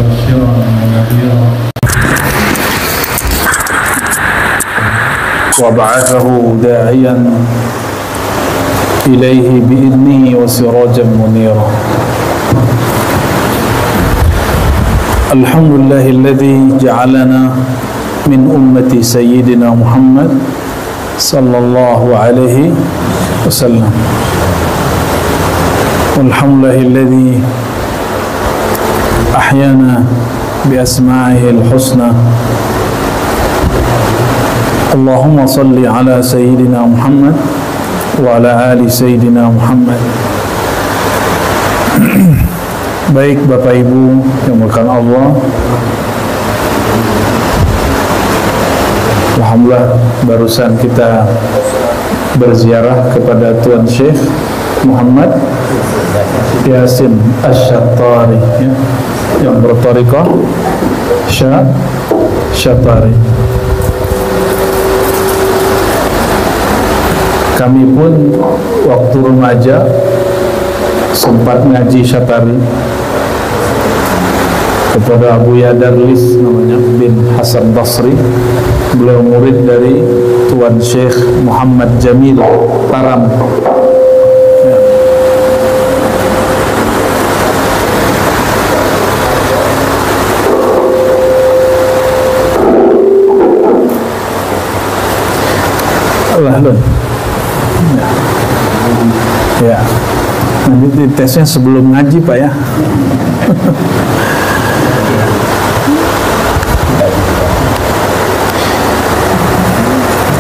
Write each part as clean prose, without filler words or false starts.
مبشرا ونذيرا وبعثه داعيا إليه بإذنه وسراجا منيرا. الحمد لله الذي جعلنا من أمة سيدنا محمد صلى الله عليه وسلم. والحمد لله الذي أحيانا بأسماعه الحسنى. اللهم صل على سيدنا محمد وعلى آل سيدنا محمد. Baik Bapak Ibu yang dimuliakan Allah, alhamdulillah barusan kita berziarah kepada Tuan Syekh Muhammad Yasin Asy-Syattari, ya, yang berthariqah Syattari. Kami pun waktu remaja sempat ngaji Syattari kepada Abu Yadarlis namanya bin Hasan Basri. Beliau murid dari Tuan Syekh Muhammad Jamil Taram. Ya. Ya. Nanti tesnya sebelum ngaji Pak ya.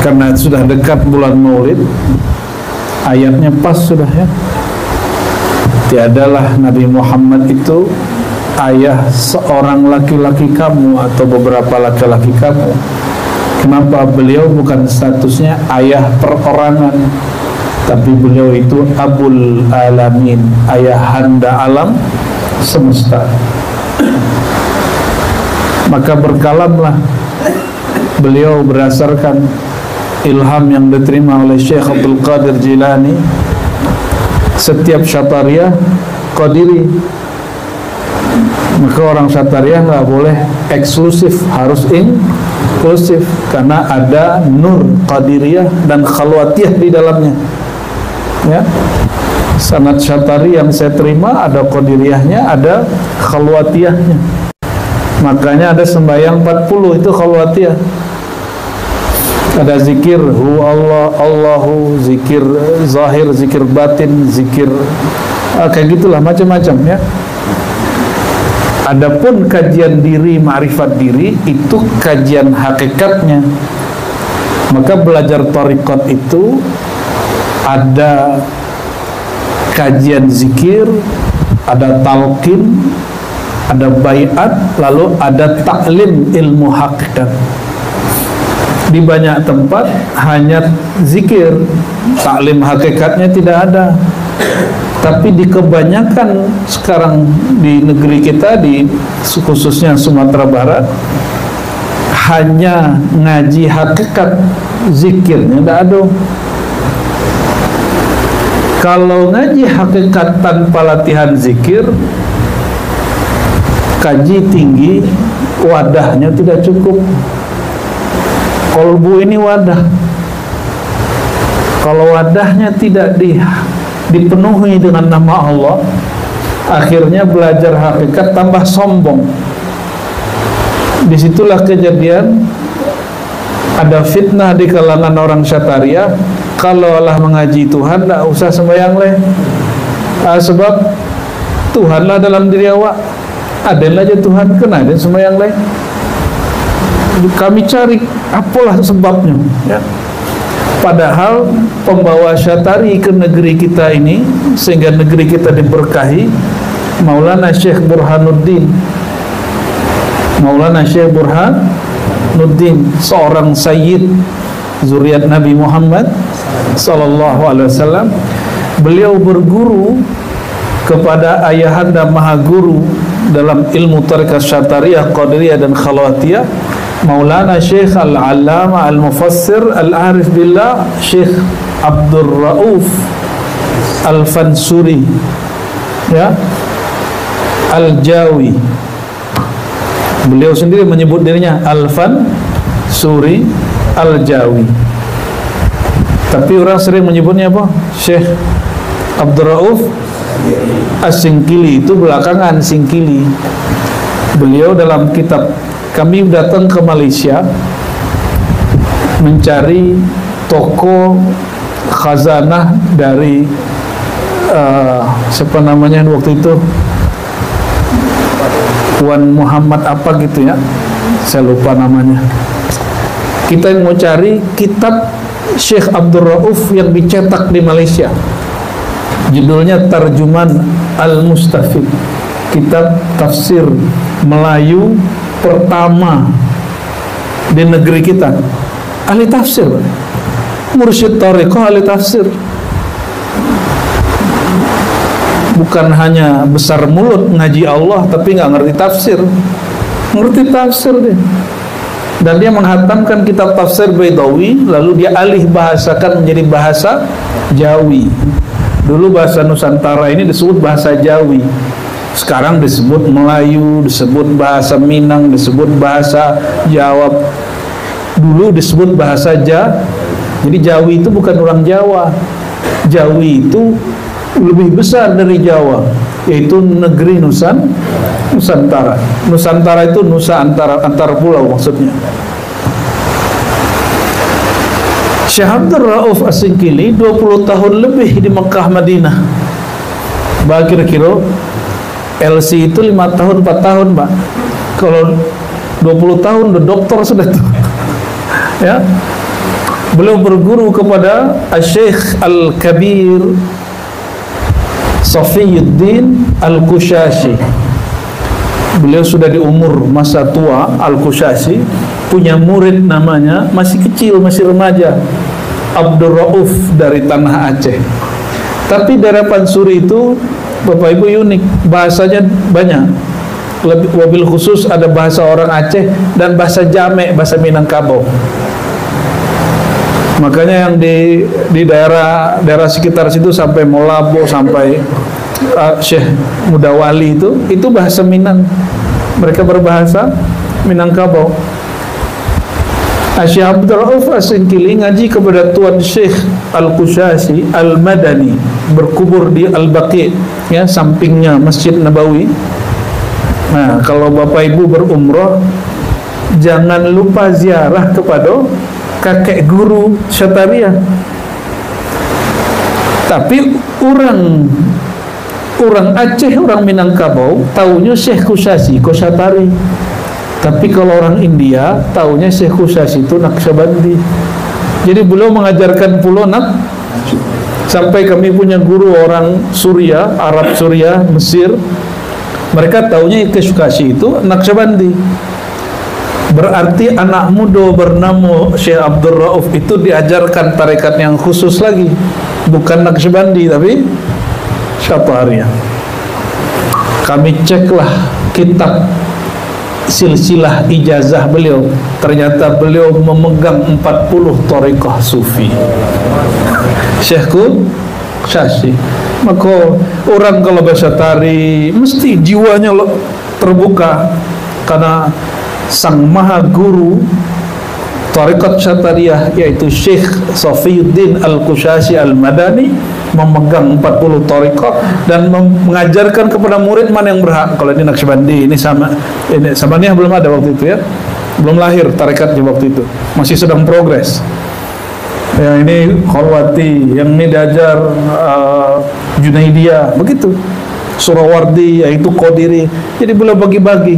Karena sudah dekat bulan Maulid, ayatnya pas sudah ya. Tiadalah Nabi Muhammad itu ayah seorang laki-laki kamu atau beberapa laki-laki kamu. Kenapa beliau bukan statusnya ayah perorangan, tapi beliau itu Abul Alamin, ayahanda alam semesta. Maka berkalamlah beliau berdasarkan ilham yang diterima oleh Syekh Abdul Qadir Jilani. Setiap Syattariyah Qadiri, maka orang Syattariyah nggak boleh eksklusif, harus inklusif, karena ada nur Qadiriyah dan Khalwatiyah di dalamnya. Ya, sanad Syattari yang saya terima ada Qadiriyahnya, ada Khalwatiyahnya. Makanya ada sembahyang 40 itu Khalwatiyah. Ada zikir hu Allah, Allahu, zikir zahir, zikir batin, zikir kayak gitulah macam-macam ya. Adapun kajian diri, ma'rifat diri itu kajian hakikatnya. Maka belajar thariqat itu ada kajian zikir, ada talqin, ada baiat, lalu ada taklim ilmu hakikat. Di banyak tempat hanya zikir, taklim hakikatnya tidak ada. Tapi di kebanyakan sekarang di negeri kita, di khususnya Sumatera Barat, hanya ngaji hakikat, zikirnya tidak ada. Kalau ngaji hakikat tanpa latihan zikir, kaji tinggi, wadahnya tidak cukup. Kolbu ini wadah. Kalau wadahnya tidak dipenuhi dengan nama Allah, akhirnya belajar hakikat tambah sombong. Disitulah kejadian ada fitnah di kalangan orang Syattariyah. Kalau Allah mengaji Tuhan, tidak usah sembahyang leh. Sebab Tuhanlah dalam diri awak. Ada aja Tuhan, kena ada sembahyang leh. Kami cari apalah sebabnya ya. Padahal pembawa Syattari ke negeri kita ini, sehingga negeri kita diberkahi, Maulana Syekh Burhanuddin. Maulana Syekh Burhanuddin, seorang sayyid zuriat Nabi Muhammad sallallahu alaihi wasallam. Beliau berguru kepada ayahanda maha guru dalam ilmu thariqat Syattariyah, Qadiriyah dan Khalwatiyah, Maulana Syekh Al-Allama Al-Mufassir Al-Arif Billah Syekh Abdul Rauf Al-Fansuri, ya, Al-Jawi. Beliau sendiri menyebut dirinya Alfan Suri Al-Jawi. Tapi orang sering menyebutnya apa? Syekh Abdul Rauf As-Singkili, itu belakangan Singkili. Beliau dalam kitab, kami datang ke Malaysia mencari toko khazanah dari siapa namanya waktu itu, Tuan Muhammad apa gitu ya, saya lupa namanya. Kita yang mau cari kitab Syekh Abdul Rauf yang dicetak di Malaysia, judulnya Tarjuman Al-Mustafid, kitab tafsir Melayu pertama di negeri kita. Ahli tafsir, mursyid thariqah ahli tafsir. Bukan hanya besar mulut ngaji Allah tapi nggak ngerti tafsir. Ngerti tafsir dia. Dan dia menghatamkan kitab tafsir Baidawi, lalu dia alih bahasakan menjadi bahasa Jawi. Dulu bahasa Nusantara ini disebut bahasa Jawi, sekarang disebut Melayu, disebut bahasa Minang, disebut bahasa Jawa. Dulu disebut bahasa Jadi Jawi itu bukan orang Jawa. Jawi itu lebih besar dari Jawa, yaitu negeri Nusantara. Nusantara itu nusa antar pulau maksudnya. Syekh Abdul Rauf As-Singkili 20 tahun lebih di Mekah Madinah. Kira-kira LC itu 5 tahun 4 tahun, Pak. Kalau 20 tahun udah doktor sudah tuh. Ya. Beliau berguru kepada Syekh Al-Kabir Safiyuddin Al-Qushashi. Beliau sudah di umur masa tua. Al-Qushashi punya murid namanya, masih kecil, masih remaja, Abdul Rauf dari tanah Aceh. Tapi daerah Pansuri itu Bapak Ibu unik, bahasanya banyak. Wabil khusus ada bahasa orang Aceh dan bahasa Jamek, bahasa Minangkabau. Makanya yang di daerah sekitar situ sampai Molabo, sampai Syekh Mudawali itu bahasa Minang. Mereka berbahasa Minangkabau. Syekh Abdul Rauf As-Singkili ngaji kepada Tuan Syekh Al-Qushashi Al-Madani, berkubur di Al-Baqi, ya, sampingnya Masjid Nabawi. Nah, kalau Bapak Ibu berumrah, jangan lupa ziarah kepada kakek guru Syatariah. Tapi orang Aceh, orang Minangkabau taunya Syekh Qushashi Kosyatari. Tapi kalau orang India taunya Syekh Qushashi itu Naqsyabandi. Jadi beliau mengajarkan pulau sampai kami punya guru orang Suriah, Arab Suriah, Mesir. Mereka taunya Qushashi itu Naqsyabandi. Berarti anak muda bernama Syekh Abdul Rauf itu diajarkan tarekat yang khusus lagi, bukan Naqsyabandi tapi Syatariah. Kami ceklah kitab silsilah ijazah beliau, ternyata beliau memegang 40 tarekat sufi. Syekh Qushashi. Maka orang kalau bersyatari mesti jiwanya terbuka, karena sang maha guru tarekat Syatariah yaitu Syekh Safiyuddin Al-Qushashi Al-Madani memegang 40 tarekat dan mengajarkan kepada murid mana yang berhak. Kalau ini Naqsyabandi, ini Samaniyah belum ada waktu itu, ya, belum lahir tarekatnya waktu itu, masih sedang progres. Yang ini Khalwati, yang ini diajar Junaidiyah, begitu. Surawardi, yaitu Qadiri. Jadi beliau bagi-bagi.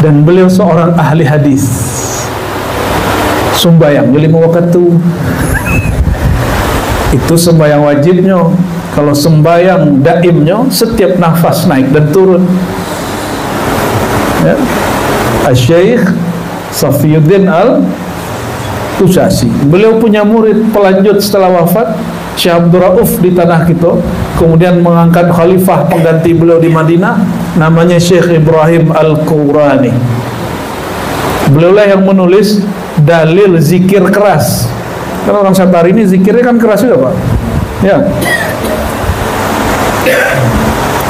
Dan beliau seorang ahli hadis. Sembayang 5 waktu. Itu sembayang wajibnya. Kalau sembayang daimnya, setiap nafas naik dan turun. Ya. Syekh Safiyuddin Al-Qushashi. Beliau punya murid pelanjut setelah wafat, Syekh Abdul Rauf di tanah kita. Kemudian mengangkat khalifah pengganti beliau di Madinah, namanya Syekh Ibrahim Al-Qurani. Beliaulah yang menulis dalil zikir keras. Karena orang Syatari ini zikirnya kan keras juga, Pak. Ya.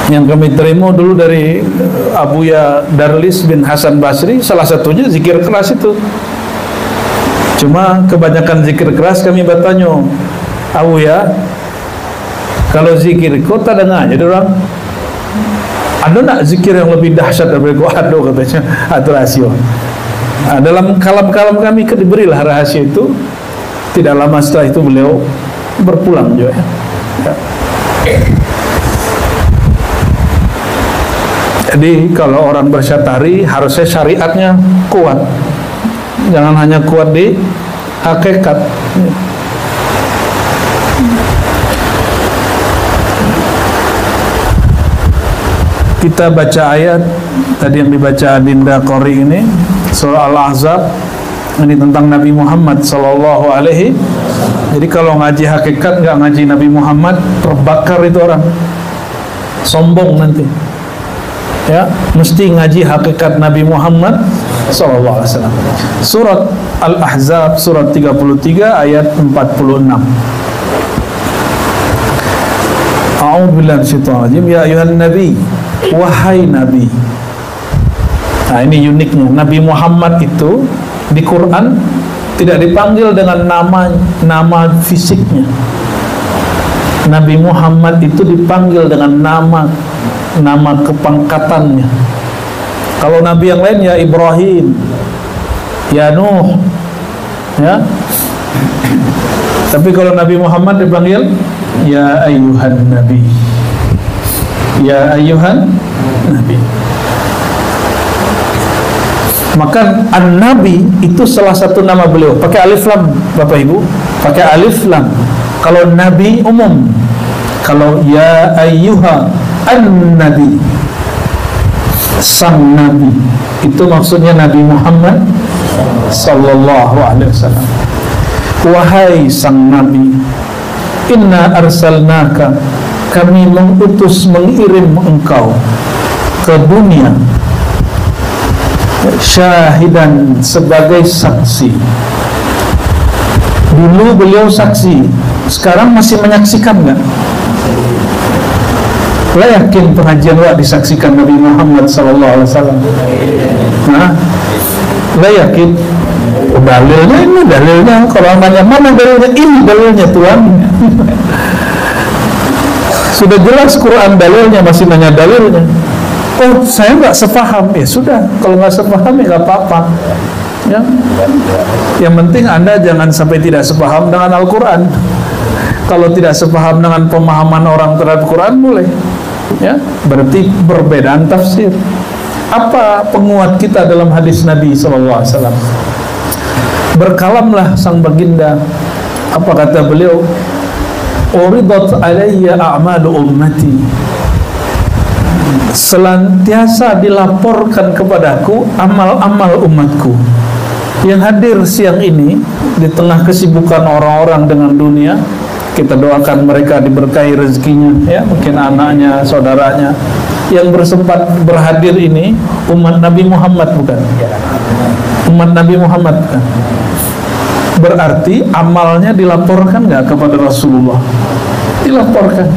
Yang kami terima dulu dari Abuya Darlis bin Hasan Basri, salah satunya zikir keras itu. Cuma kebanyakan zikir keras kami bertanya, Abuya, kalau zikir kau tak dengar jadi orang, ada nak zikir yang lebih dahsyat daripada kau? Ada katanya, atau rahasia. Dalam kalam-kalam kami diberilah rahasia itu. Tidak lama setelah itu beliau berpulang juga. Jadi kalau orang bersyatari harusnya syariatnya kuat, jangan hanya kuat di hakikat. Kita baca ayat tadi yang dibaca Dinda Qori ini, surah Al-Ahzab, ini tentang Nabi Muhammad sallallahu alaihi. Jadi kalau ngaji hakikat nggak ngaji Nabi Muhammad, terbakar itu orang, sombong nanti. Ya, mesti ngaji hakikat Nabi Muhammad sallallahu alaihi wasallam. Surat Al-Ahzab surat 33 ayat 46. A'udzubillahi minasyaitonir rajim. Ya ayuhan nabi, wahai nabi. Nah, ini uniknya Nabi Muhammad itu di Quran tidak dipanggil dengan nama fisiknya. Nabi Muhammad itu dipanggil dengan nama kepangkatannya. Kalau nabi yang lain ya Ibrahim, ya Nuh, ya. Tapi kalau Nabi Muhammad dipanggil ya ayyuhan nabi, ya ayyuhan nabi. Maka An-Nabi itu salah satu nama beliau. Pakai alif lam, Bapak Ibu, pakai alif lam. Kalau Nabi umum, kalau ya ayyuha An-Nabi, sang Nabi, itu maksudnya Nabi Muhammad sallallahu alaihi wasallam. Wahai sang Nabi, inna arsalnaka, kami mengutus mengirim engkau ke dunia syahidan, sebagai saksi. Dulu beliau saksi, sekarang masih menyaksikan nggak? Lah yakin pengajian wak disaksikan Nabi Muhammad sallallahu alaihi wasallam? Nah, lah yakin? Dalilnya ini, dalilnya. Kalau nanya mana dalilnya, ini dalilnya Tuhan. Sudah jelas Quran dalilnya, masih nanya dalilnya. Oh, saya nggak sepaham. Ya sudah, kalau nggak sepaham ya nggak apa-apa. Ya, yang penting Anda jangan sampai tidak sepaham dengan Al-Quran. Kalau tidak sepaham dengan pemahaman orang terhadap Quran boleh. Ya, berarti perbedaan tafsir. Apa penguat kita dalam hadis Nabi SAW? Berkalamlah sang baginda. Apa kata beliau? Uridat alayya a'malu ummati, senantiasa dilaporkan kepadaku amal-amal umatku. Yang hadir siang ini di tengah kesibukan orang-orang dengan dunia, kita doakan mereka diberkahi rezekinya, ya, mungkin anaknya, saudaranya. Yang bersempat berhadir ini umat Nabi Muhammad, bukan? Umat Nabi Muhammad, bukan? Berarti amalnya dilaporkan nggak kepada Rasulullah? Dilaporkan.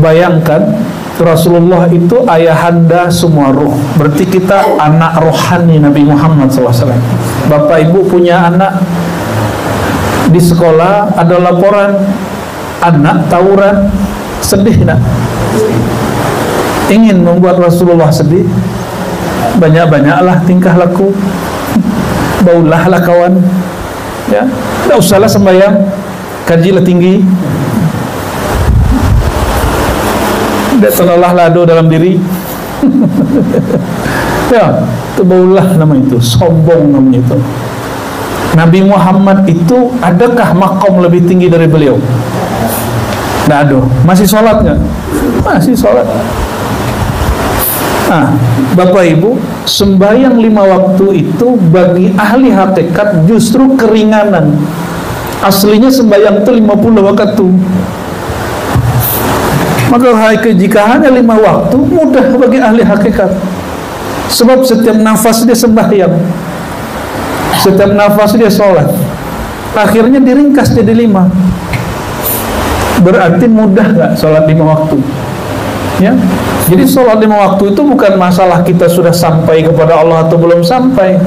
Bayangkan, Rasulullah itu ayahanda semua ruh. Berarti kita anak rohani Nabi Muhammad SAW. Bapak Ibu punya anak di sekolah, ada laporan anak tawuran, sedih nak? Ingin membuat Rasulullah sedih? Banyak-banyaklah tingkah laku, baulahlah kawan, ya, tidak usahlah sembahyang, kajilah tinggi, tidak terlelah lado dalam diri. Ya, itu baulah nama itu, sombong namanya itu. Nabi Muhammad itu adakah makom lebih tinggi dari beliau? Tidak ada. Masih sholat nggak? Masih sholat. Nah, Bapak Ibu, sembahyang 5 waktu itu bagi ahli hakikat justru keringanan. Aslinya sembahyang itu 50 waktu. Maka jika hanya 5 waktu, mudah bagi ahli hakikat. Sebab setiap nafas dia sembahyang, setiap nafas dia sholat. Akhirnya diringkas jadi 5. Berarti mudah nggak sholat 5 waktu? Ya, jadi sholat 5 waktu itu bukan masalah kita sudah sampai kepada Allah atau belum sampai.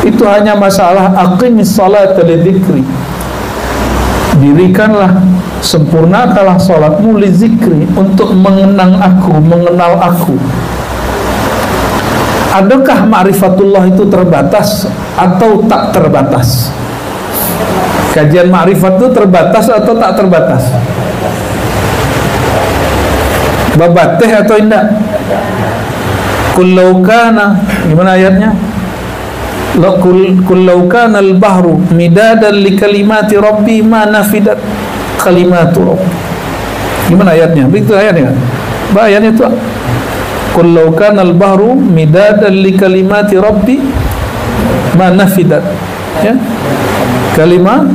Itu hanya masalah aqimis sholata lidzikri. Dirikanlah, sempurnakanlah sholatmu lidzikri, untuk mengenang aku, mengenal aku. Adakah ma'rifatullah itu terbatas atau tak terbatas? Kajian ma'rifat itu terbatas atau tak terbatas? Babateh atau indah? Kullau kana, gimana ayatnya? Kullau kana al-bahru midadan li kalimati rabbi ma nafidat kalimatu rabbi. Gimana ayatnya? Begitu ayatnya. Ayatnya itu kullau kana al-bahru midadan li kalimati rabbi ma nafidat. Ya. Kalimah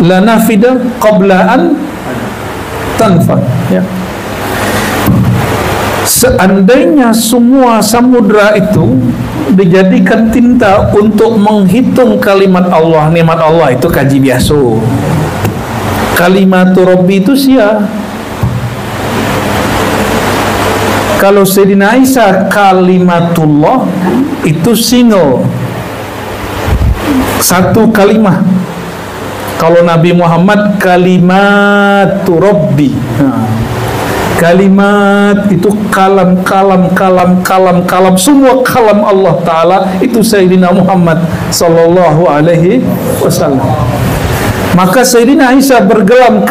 la nafida qabla an tanfad. Ya. Seandainya semua samudra itu dijadikan tinta untuk menghitung kalimat Allah, nikmat Allah, itu kaji biasa. Kalimatu Rabbi itu sia. Kalau Sayyidina Isa kalimatullah itu single, satu kalimah. Kalau Nabi Muhammad kalimatu Rabbi. Kalimat itu kalam, semua kalam Allah Ta'ala itu Sayyidina Muhammad Sallallahu Alaihi Wasallam. Maka Sayyidina Isa bergelam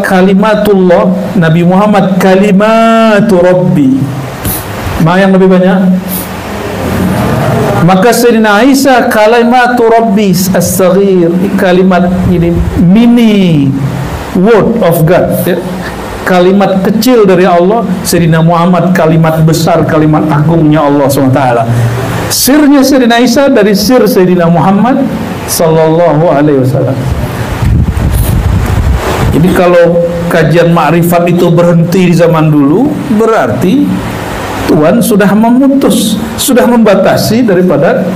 kalimatullah, Nabi Muhammad kalimatu Rabbi. Mana yang lebih banyak? Maka Sayyidina Isa kalimatu Rabbi as-saghir, kalimat ini mini word of God, ya. Kalimat kecil dari Allah. Sayyidina Muhammad kalimat besar, kalimat agungnya Allah SWT. Sirnya Sayyidina Isa dari sir Sayyidina Muhammad Sallallahu Alaihi Wasallam. Jadi kalau kajian ma'rifat itu berhenti di zaman dulu, berarti Tuhan sudah memutus, sudah membatasi daripada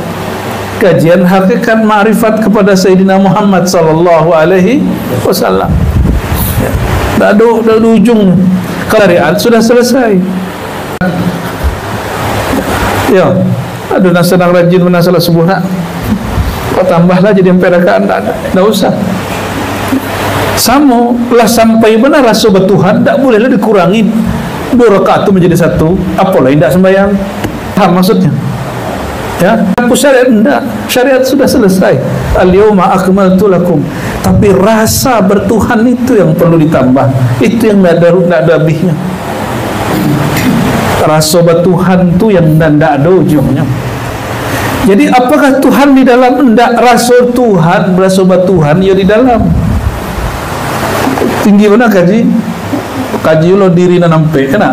kajian hakikat ma'rifat kepada Sayyidina Muhammad Sallallahu Alaihi Wasallam. Dah ada ujung. Kalau sudah selesai. Ya, ada nasadang rajin menasalah subuh nak. Kau tambahlah jadi emperakaan, tak usah. Sama lah sampai benar rasa bertuhan, tak bolehlah dikurangin. 2 rakaat itu menjadi 1. Apalah tidak sembahyang? Paham maksudnya? Ya, hapus syariat enggak. Syariat sudah selesai. Al-yawma akmaltu lakum. Tapi rasa bertuhan itu yang perlu ditambah. Itu yang tidak ada habisnya. Rasa bertuhan itu yang tidak ada ujungnya. Jadi apakah Tuhan di dalam? Enggak. Rasa Tuhan, rasa bertuhan ya di dalam. Tinggi mana kaji? Kaji lo diri nampe kena.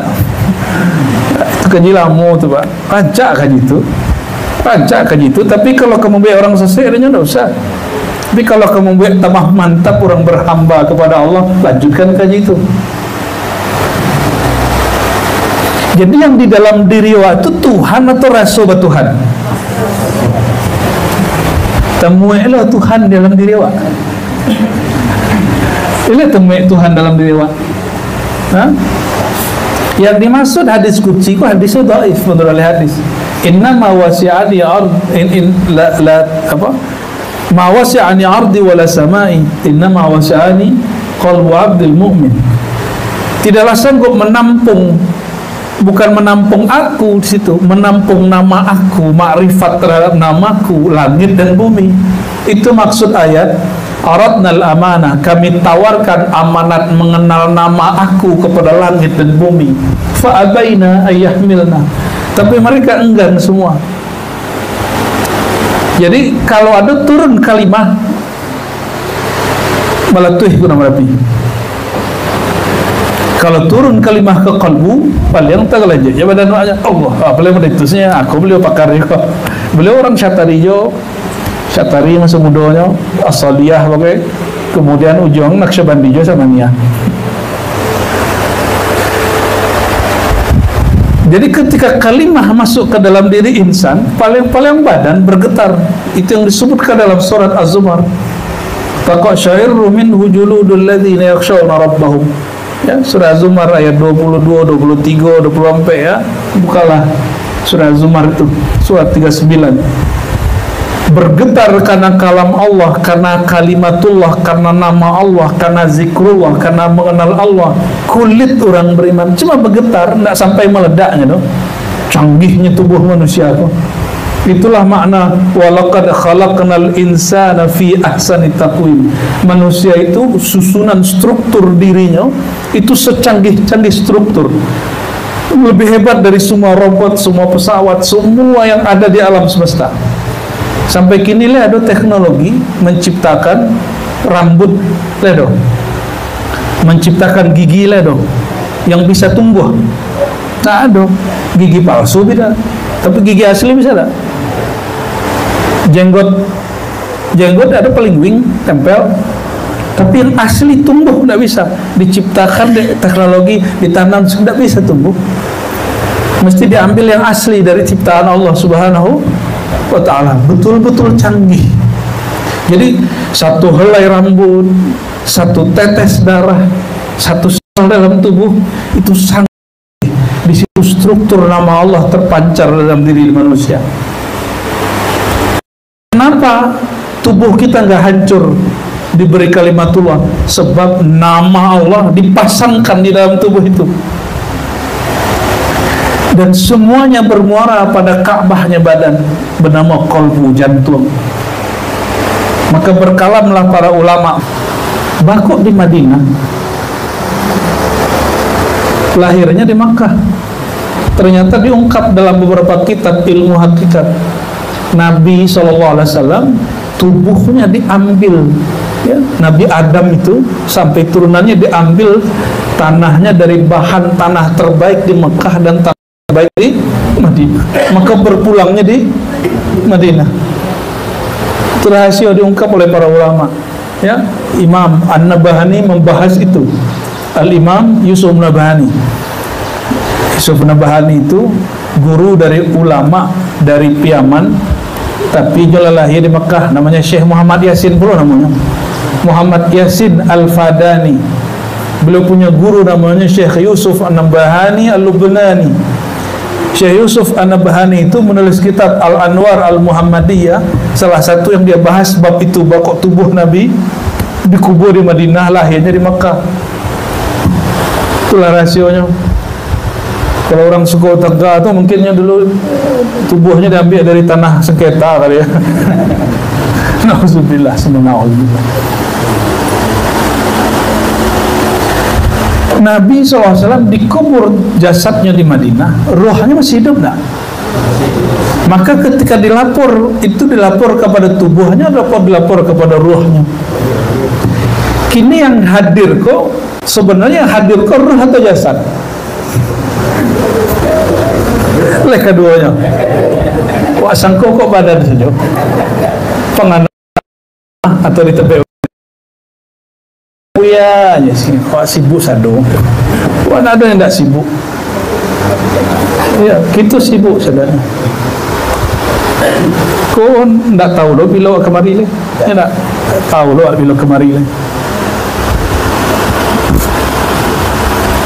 Itu kaji lama tu Pak. Pajak kaji itu. Pajak kaji itu. Tapi kalau kamu biar orang selesai, adanya tidak usah. Tapi kalau kamu buat tambah mantap orang berhamba kepada Allah, lanjutkan kaji itu. Jadi yang di dalam diri itu Tuhan atau rasa Tuhan? Temuilah Tuhan dalam diri awak. Ini temui Tuhan dalam diri awak. Yang dimaksud hadis qudsi ku hadis dhaif menurut hadis. Inna ma wasi'ani ma wasi'ani ardi wala samai, inna ma wasi'ani qalbu abdil mu'min. Tidaklah sanggup menampung, bukan menampung aku di situ, menampung nama aku, makrifat terhadap namaku, langit dan bumi. Itu maksud ayat aradnal amanah, kami tawarkan amanat mengenal nama aku kepada langit dan bumi. Fa abaina ayyahmilna, tapi mereka enggan semua. Jadi kalau ada turun kalimah malatuh guna merapi. Kalau turun kalimah ke kalbu, paling tak lagi. Ya badan aja Allah. Paling beritusnya aku beliau pakar juga. Beliau orang Syatarijo, Syatari masa mudanya, Asaliyah pakai. Kemudian ujung Naqsybandijo sama Nia. Jadi ketika kalimah masuk ke dalam diri insan, paling badan bergetar. Itu yang disebutkan dalam surat Az-Zumar. Faqashairu minhu juludul ladzina yakhshawna rabbahum. Ya, surah Zumar ayat 22, 23, 24 ya. Bukalah surah Zumar itu, surat 39. Bergetar karena kalam Allah, karena kalimatullah, karena nama Allah, karena zikrullah, karena mengenal Allah. Kulit orang beriman cuma bergetar, tidak sampai meledaknya dong. Canggihnya tubuh manusia kok. Itulah makna walaqad khalaqnal insana fi ahsani taqwim. Manusia itu susunan struktur dirinya itu secanggih-canggih struktur. Lebih hebat dari semua robot, semua pesawat, semua yang ada di alam semesta. Sampai kini ada teknologi menciptakan rambut ledo, menciptakan gigi ledo yang bisa tumbuh. Nah, ada gigi palsu bisa, tapi gigi asli bisa tak? Jenggot ada pelingwing tempel, tapi yang asli tumbuh tidak bisa. Diciptakan teknologi ditanam tidak bisa tumbuh. Mesti diambil yang asli dari ciptaan Allah Subhanahu wa ta'ala. Betul-betul canggih. Jadi satu helai rambut, satu tetes darah, satu sel dalam tubuh itu sangat. Di situ struktur nama Allah terpancar dalam diri manusia. Kenapa tubuh kita nggak hancur diberi kalimatullah? Sebab nama Allah dipasangkan di dalam tubuh itu. Dan semuanya bermuara pada Ka'bahnya badan bernama qalbu, jantung. Maka berkalamlah para ulama. Bakok di Madinah, lahirnya di Makkah. Ternyata diungkap dalam beberapa kitab ilmu hakikat. Nabi SAW tubuhnya diambil, ya, Nabi Adam itu sampai turunannya diambil tanahnya dari bahan tanah terbaik di Mekah dan tanah terbaik di Madinah. Maka berpulangnya di Madinah. Itu rahasia diungkap oleh para ulama. Ya, Imam An-Nabahani membahas itu. Al-Imam Yusuf Nabahani. Yusuf Nabahani itu guru dari ulama dari Piyaman, tapi dia lahir di Mekah. Namanya Syekh Muhammad Yasin pula namanya. Muhammad Yasin Al-Fadani. Beliau punya guru namanya Syekh Yusuf An-Nabahani Al-Lubnani. Syekh Yusuf An-Nabahani itu menulis kitab Al-Anwar Al-Muhammadiyah. Salah satu yang dia bahas bab itu, bakok tubuh Nabi dikubur di Madinah, lahirnya di Mekah. Itulah rahasionya. Kalau orang suku Tegak itu mungkinnya dulu tubuhnya diambil dari tanah sengketa kali ya. Nauzubillah, subhanallah. Nabi SAW dikubur jasadnya di Madinah, rohnya masih hidup enggak? Maka ketika dilapor, itu dilapor kepada tubuhnya atau dilapor kepada rohnya? Kini yang hadir kok, sebenarnya yang hadir kok roh atau jasad? Oleh keduanya. Wah, sangko kok badan saja. Penganah atau di tepi. Ya, sih, kok sibuk sado. Wah, ada yang tidak sibuk. Ya, kita sibuk saudara. Kau tidak tahu loh bila kemari le? Tidak tahu loh bila kemari le.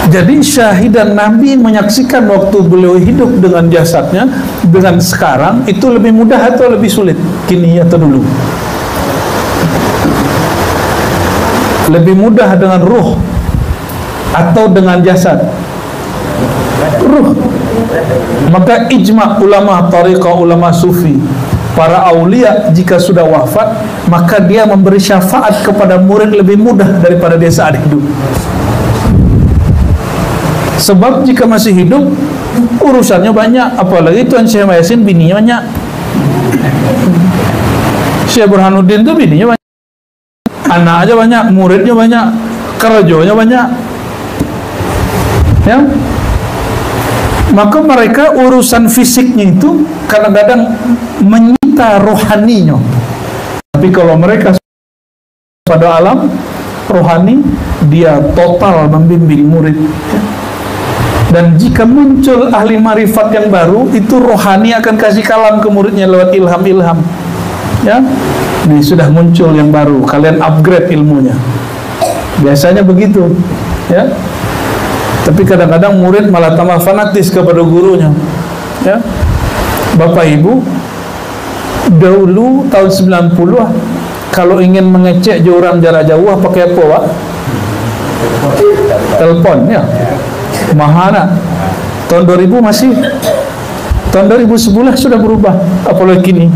Jadi syahidan Nabi menyaksikan waktu beliau hidup dengan jasadnya dengan sekarang itu lebih mudah atau lebih sulit? Kini atau dulu? Lebih mudah dengan ruh atau dengan jasad? Ruh. Maka ijma' ulama tariqah, ulama sufi, para aulia jika sudah wafat maka dia memberi syafaat kepada murid lebih mudah daripada dia saat hidup. Sebab jika masih hidup urusannya banyak, apalagi Tuan Syekh Yasin bininya banyak. Syekh Burhanuddin itu bininya banyak, anak aja banyak, muridnya banyak, kerjonya banyak. Ya, maka mereka urusan fisiknya itu kadang-kadang menyita rohaninya. Tapi kalau mereka pada alam rohani, dia total membimbing murid. Dan jika muncul ahli marifat yang baru, itu rohani akan kasih kalam ke muridnya lewat ilham-ilham. Ya, ini sudah muncul yang baru, kalian upgrade ilmunya. Biasanya begitu, ya. Tapi kadang-kadang murid malah tambah fanatis kepada gurunya. Ya, Bapak Ibu, dahulu tahun 90 kalau ingin mengecek orang jarak jauh pakai apa, Pak? Telepon, ya. Mahana. Tahun 2000 masih. Tahun 2011 sudah berubah, apalagi ini.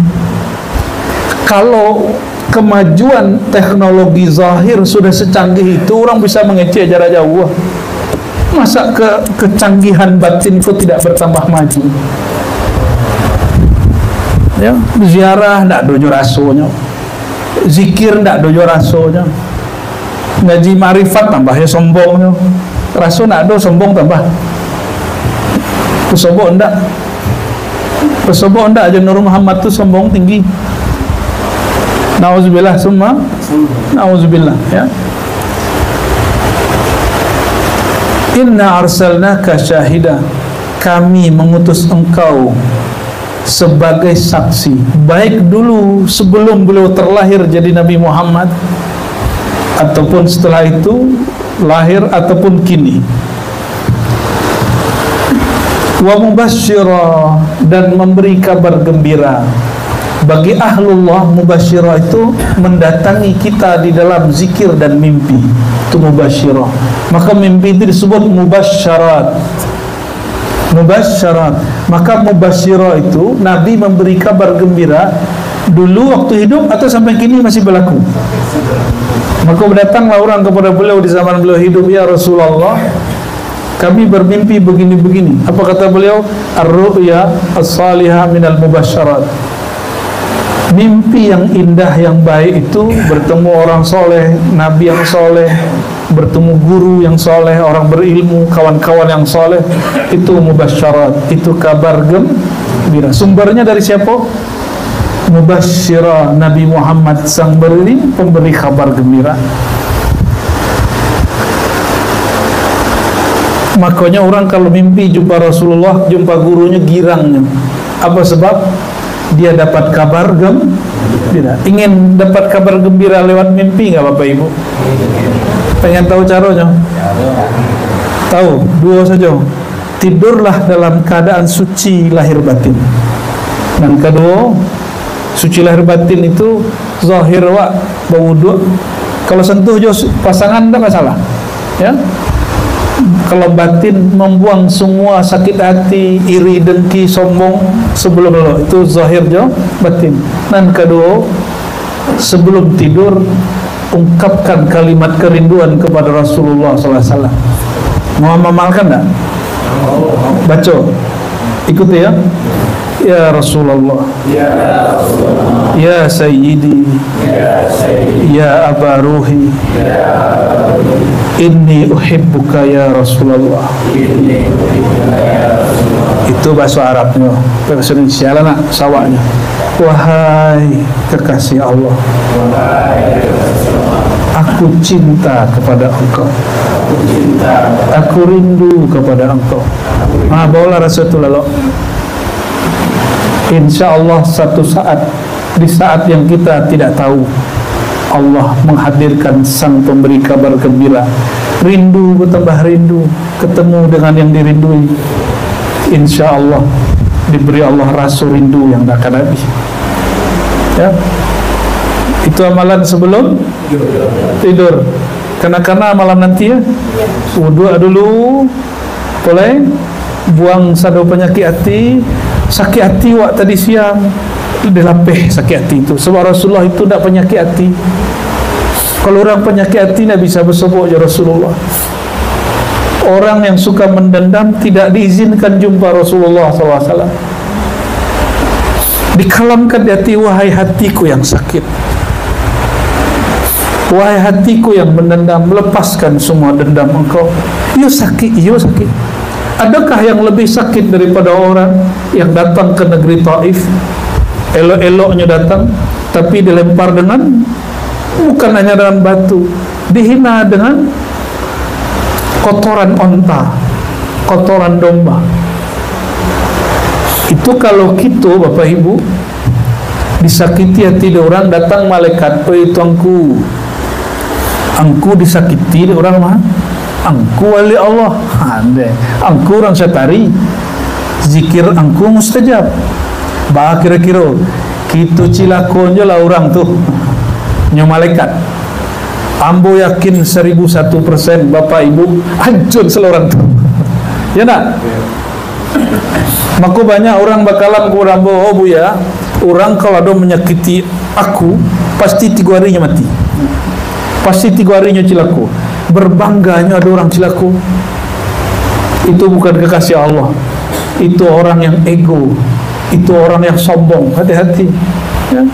Kalau kemajuan teknologi zahir sudah secanggih itu, orang bisa mengecek jarak jauh. Masa kecanggihan batin itu tidak bertambah maju? Ya, ziarah tidak dojo rasonya, zikir tidak dojo rasonya, ngaji marifat tambahnya sombongnya, raso tidak do sombong tambah, kesombong tidak, kesombong tidak aja Nur Muhammad itu sombong tinggi. Nauzubillah summa nauzubillah, ya. Inna arsalnaka syahida, kami mengutus engkau sebagai saksi, baik dulu sebelum beliau terlahir jadi Nabi Muhammad, ataupun setelah itu lahir, ataupun kini. Wa mubasysyira, dan memberi kabar gembira. Bagi ahlullah, mubasysyirah itu mendatangi kita di dalam zikir dan mimpi. Itu mubasysyirah. Maka mimpi itu disebut mubasyarat. Mubasyarat. Maka mubasysyirah itu Nabi memberi kabar gembira dulu waktu hidup atau sampai kini masih berlaku. Maka datanglah orang kepada beliau di zaman beliau hidup, ya Rasulullah, kami bermimpi begini-begini. Apa kata beliau? Ar-ru'ya as-salihah minal mubasyarat. Mimpi yang indah, yang baik itu bertemu orang soleh, nabi yang soleh, bertemu guru yang soleh, orang berilmu, kawan-kawan yang soleh. Itu mubasyarat, itu kabar gembira. Sumbernya dari siapa? Mubasysyirah, Nabi Muhammad sang pemberi kabar gembira. Makanya orang kalau mimpi jumpa Rasulullah, jumpa gurunya, girangnya. Apa sebab? Dia dapat kabar gembira. Ingin dapat kabar gembira lewat mimpi nggak Bapak Ibu? Pengen tahu caranya? Tahu, dua saja. Tidurlah dalam keadaan suci lahir batin. Dan kedua, suci lahir batin itu zahir wa berwudu. Kalau sentuh jo pasangan tidak masalah, ya. Kalau batin membuang semua sakit hati, iri, dengki, sombong sebelum lo, itu zahir jo batin. Dan kedua, sebelum tidur ungkapkan kalimat kerinduan kepada Rasulullah SAW. Mau mengamalkan tak? Baca, ikuti ya. Ya Rasulullah, ya Sayyidi, ya Aba Ruhi, inni uhibbuka ya Rasulullah. Itu bahasa Arabnya. Bahasa Indonesia lah nak sawaknya. Wahai kekasih Allah, aku cinta kepada engkau, aku rindu kepada engkau. Bawalah rasa itu lalu. Insya Allah satu saat, di saat yang kita tidak tahu, Allah menghadirkan sang pemberi kabar gembira. Rindu bertambah rindu, ketemu dengan yang dirindui. Insya Allah diberi Allah rasa rindu yang tak akan habis. Ya, itu amalan sebelum tidur. Karena malam nanti ya, wudu dulu, boleh buang satu penyakit hati. Sakit hati wak tadi siang dilapih sakit hati itu. Sebab Rasulullah itu tidak penyakit hati. Kalau orang penyakit hati tidak bisa bersobok ya Rasulullah. Orang yang suka mendendam tidak diizinkan jumpa Rasulullah SAW. Dikalamkan di hati, wahai hatiku yang sakit, wahai hatiku yang mendendam, lepaskan semua dendam engkau. Iyo sakit, iyo sakit. Adakah yang lebih sakit daripada orang yang datang ke negeri Taif, elok-eloknya datang, tapi dilempar dengan, bukan hanya dengan batu, dihina dengan kotoran onta, kotoran domba. Itu kalau gitu Bapak Ibu, disakiti hati orang, datang malaikat, oh itu angku disakiti orang mah, angku wali Allah, angku orang syatari, zikir angku mustajab. Bah kira-kira gitu cilakonnya lah orang tuh nyo malaikat. Ambo yakin 1001% Bapak Ibu hancur seluruh tuh. Ya nak? Maka banyak orang bakalan kurang oh bu ya, orang kalau ada menyakiti aku pasti 3 harinya mati, pasti 3 harinya cilaku. Berbangganya ada orang cilaku, itu bukan kekasih Allah, itu orang yang ego, itu orang yang sombong. Hati-hati ya.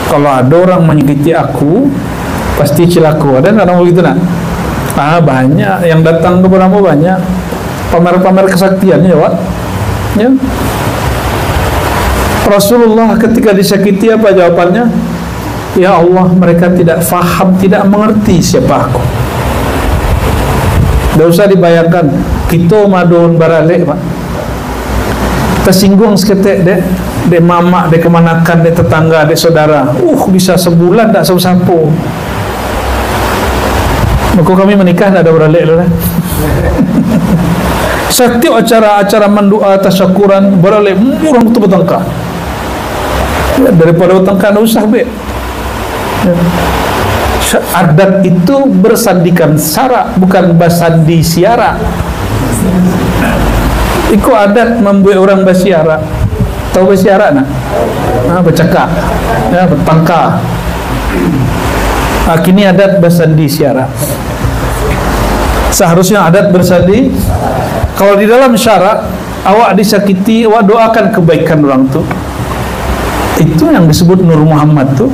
Kalau ada orang menyakiti aku pasti cilaku. Ada nggak orang begitu nak? Banyak yang datang ke Brahmo, banyak pamer-pamer kesaktiannya ya Pak ya. Rasulullah ketika disakiti apa jawabannya? Ya Allah, mereka tidak faham, tidak mengerti siapa aku. Tidak usah dibayangkan kita madun barale Pak, tersinggung seketik de mama, de kemanakan, de tetangga, de saudara, bisa sebulan tak sapu-sapu. Maka kami menikah tak ada barale lah. Setiap acara mendua tasyakuran barale orang betul bertengkar ya, daripada bertengkar tak usah be ya. Adat itu bersandikan sara, bukan bersandi siara. Iku adat membuat orang bersiara. Tahu bersiara nak? Bercakap ya, bertengkar. Kini adat bersandi siara. Seharusnya adat bersandi. Kalau di dalam syarak awak disakiti, awak doakan kebaikan orang tu. Itu yang disebut Nur Muhammad tu.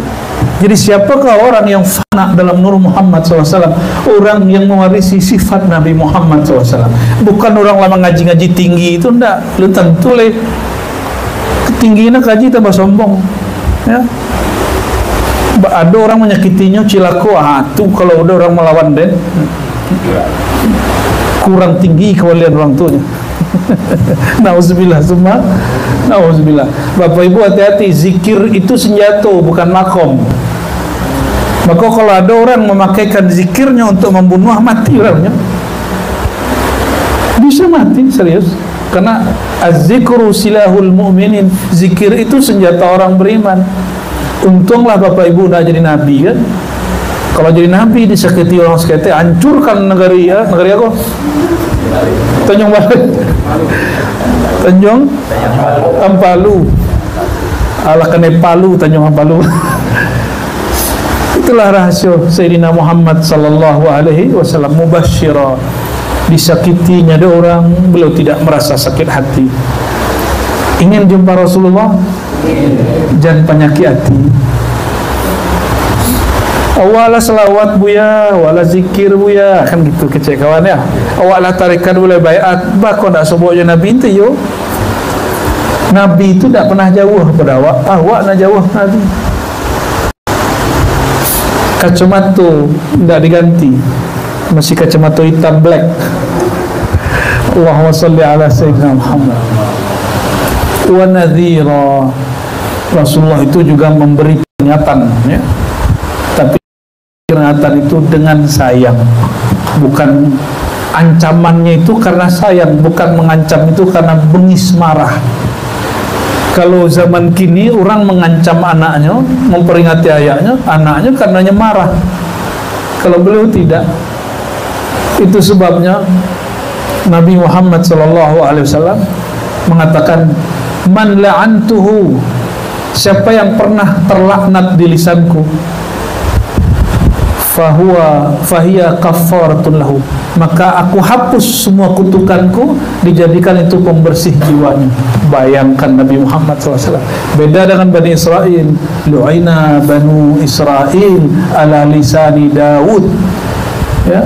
Jadi siapakah orang yang fana dalam Nur Muhammad SAW? Orang yang mewarisi sifat Nabi Muhammad SAW. Bukan orang lama ngaji-ngaji tinggi itu, enggak. Lu tentu le ketinggian kaji tambah sombong ya. Ada orang menyakitinya cilaku, tuh kalau ada orang melawan den kurang tinggi kewalian orang tuanya. Nauzubillah semua. Nauzubillah. Bapak Ibu hati-hati, zikir itu senjata bukan makom. Maka kalau ada orang memakaikan zikirnya untuk membunuh, mati orangnya. Bisa mati serius. Karena az-zikru silahul mu'minin. Zikir itu senjata orang beriman. Untunglah Bapak Ibu udah jadi nabi kan. Kalau jadi nabi disakiti orang sekete, hancurkan negeri ya, negeri aku. Tanjung Ampalu. Ala kene Palu, Tanjung Ampalu. Itulah rahasia Sayyidina Muhammad sallallahu alaihi wasallam, mubasysyira. Disakitinya ada orang, beliau tidak merasa sakit hati. Ingin jumpa Rasulullah? Jangan penyakit hati. Awalah selawat buya, wala zikir buya, kan gitu kecek kawan ya. Awaklah tarikan boleh bayat, bakon tak sebutnya Nabi itu yo. Nabi itu tak pernah jauh pada awak nak jauh Nabi. Kacamata tidak diganti, masih kacamata hitam black. Allahumma salli ala sayyidina Muhammad. Wa nadhira. Rasulullah itu juga memberi peringatan ya. Tapi peringatan itu dengan sayang, bukan ancamannya itu karena sayang, bukan mengancam itu karena bengis marah. Kalau zaman kini orang mengancam anaknya, memperingati anaknya karenanya marah. Kalau beliau tidak. Itu sebabnya Nabi Muhammad SAW mengatakan, man la'antuhu, siapa yang pernah terlaknat di lisanku, fahiya kaffaratun lahu, maka aku hapus semua kutukanku, dijadikan itu pembersih jiwanya. Bayangkan Nabi Muhammad SAW. Beda dengan Bani Israel. Lu'ina Banu Israel ala lisani Daud ya.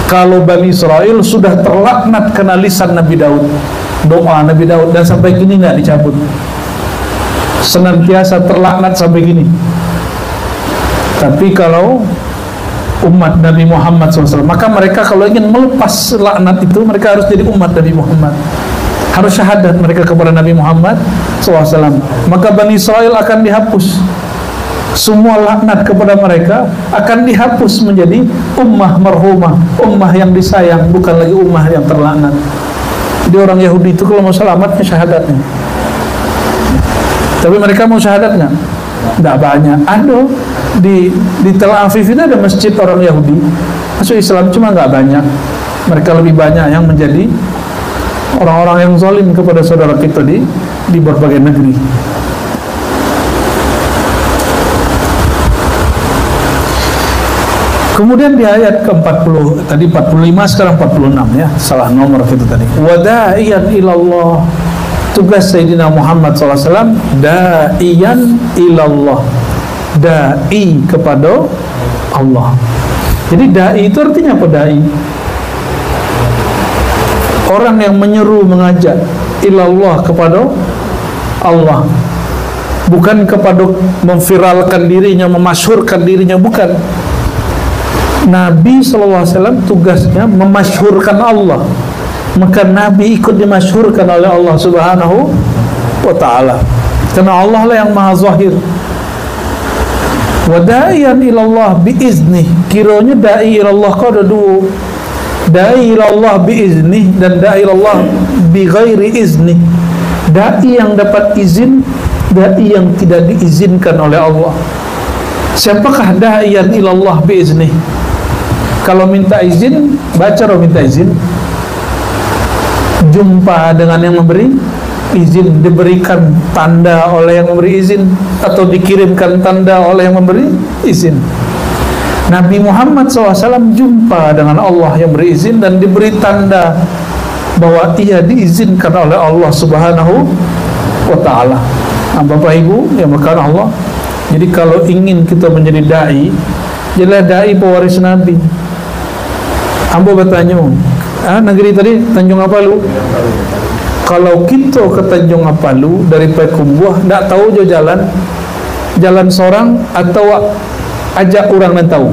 Kalau Bani Israel sudah terlaknat kena lisan Nabi Daud, doa Nabi Daud, dan sampai kini tidak dicabut, senantiasa terlaknat sampai gini. Tapi kalau umat Nabi Muhammad SAW, maka mereka kalau ingin melepas laknat itu, mereka harus jadi umat Nabi Muhammad. harus syahadat mereka kepada Nabi Muhammad SAW. Maka Bani Israel akan dihapus, semua laknat kepada mereka akan dihapus menjadi ummah marhumah, ummah yang disayang, bukan lagi ummah yang terlaknat. Jadi orang Yahudi itu kalau mau selamatnya syahadatnya. Tapi mereka mau syahadat nggak? Nggak banyak. Ada di Tel Aviv ini ada masjid orang Yahudi masuk Islam, cuma nggak banyak. Mereka lebih banyak yang menjadi orang-orang yang zalim kepada saudara kita di berbagai negeri. Kemudian di ayat ke-40, tadi 45, sekarang 46 ya, salah nomor itu tadi. Wada'iyan ilallah, tugas Sayyidina Muhammad SAW, da'iyan ilallah, da'i kepada Allah. Jadi da'i itu artinya apa da'i? Orang yang menyeru, mengajak ilallah kepada Allah, bukan kepada memviralkan dirinya, memasyhurkan dirinya, bukan. Nabi SAW tugasnya memasyhurkan Allah, maka Nabi ikut dimasyhurkan oleh Allah Subhanahu wa ta'ala, karena Allah lah yang maha zahir. Wada'iyan ilallah biiznih, kiranya da'i ilallah kau ada dua, da'i ilallah biiznih dan da'i ilallah bi ghairi iznih. Da'i yang dapat izin, da'i yang tidak diizinkan oleh Allah. Siapakah da'iyan ilallah biiznih? Kalau minta izin, baca roh minta izin, jumpa dengan yang memberi izin, diberikan tanda oleh yang memberi izin, atau dikirimkan tanda oleh yang memberi izin. Nabi Muhammad SAW jumpa dengan Allah yang beri izin dan diberi tanda bahwa ia diizinkan oleh Allah Subhanahu wa ta'ala. Nah, Bapak Ibu yang berkawan Allah, jadi kalau ingin kita menjadi da'i, jadilah da'i pewaris Nabi. Ambo bertanya, negeri tadi Tanjung Apalu. Kalau kita ke Tanjung Apalu dari Payakumbuh, tidak tahu jo jalan seorang atau ajak orang yang tahu.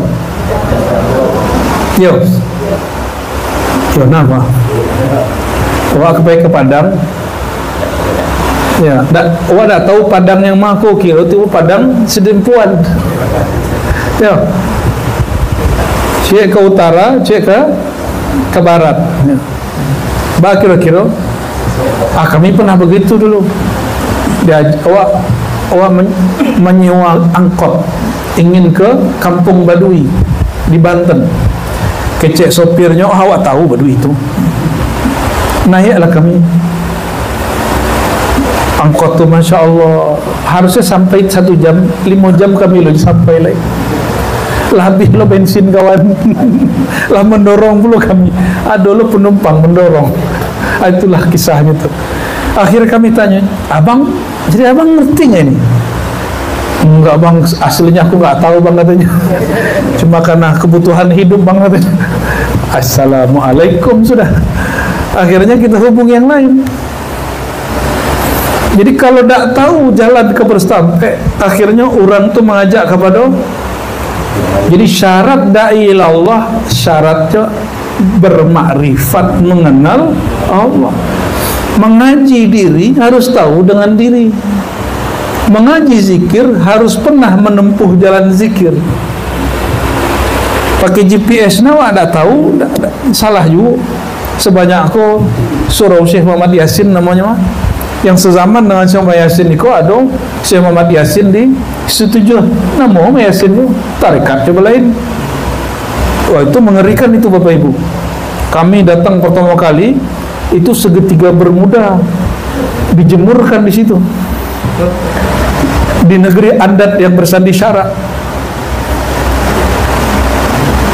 Yo, nama. Awak ke Padang. Ya, awak tak tahu Padang yang maku kira itu Padang Sedempuan. Yo. Cek ke utara, cek ke barat. Ya. Bah kira-kira. Kami pernah begitu dulu. Awak menyewa angkot ingin ke Kampung Badui di Banten. Kecek sopirnya, awak tahu Badui itu. Naiklah kami. Angkot tu Masya Allah harusnya sampai 1 jam, 5 jam kami belum sampai lagi. Habis lo bensin kawan. Lah mendorong pula kami. Ada lo penumpang mendorong. Itulah kisahnya tuh. Akhirnya kami tanya, abang, jadi abang ngerti nggak ini? Enggak bang, aslinya aku nggak tahu bang katanya. Cuma karena kebutuhan hidup bang katanya. Assalamualaikum sudah. Akhirnya kita hubungi yang lain. Jadi kalau tidak tahu jalan ke sampai, akhirnya orang tuh mengajak kepada. Jadi syarat da'i ilallah, syaratnya bermakrifat, mengenal Allah. Mengaji diri harus tahu dengan diri. Mengaji zikir harus pernah menempuh jalan zikir. Pakai GPS nawa ada tahu, salah juga. Sebanyak aku surau Syekh Muhammad Yasin namanya mah, yang sezaman dengan Syekh Muhammad Yasin itu ada Syekh Muhammad Yasin di setuju nama Muhammad Yasin itu tarekat coba lain. Wah, itu mengerikan itu Bapak Ibu. Kami datang pertama kali itu segitiga bermuda dijemurkan di situ, di negeri adat yang bersandi syarak.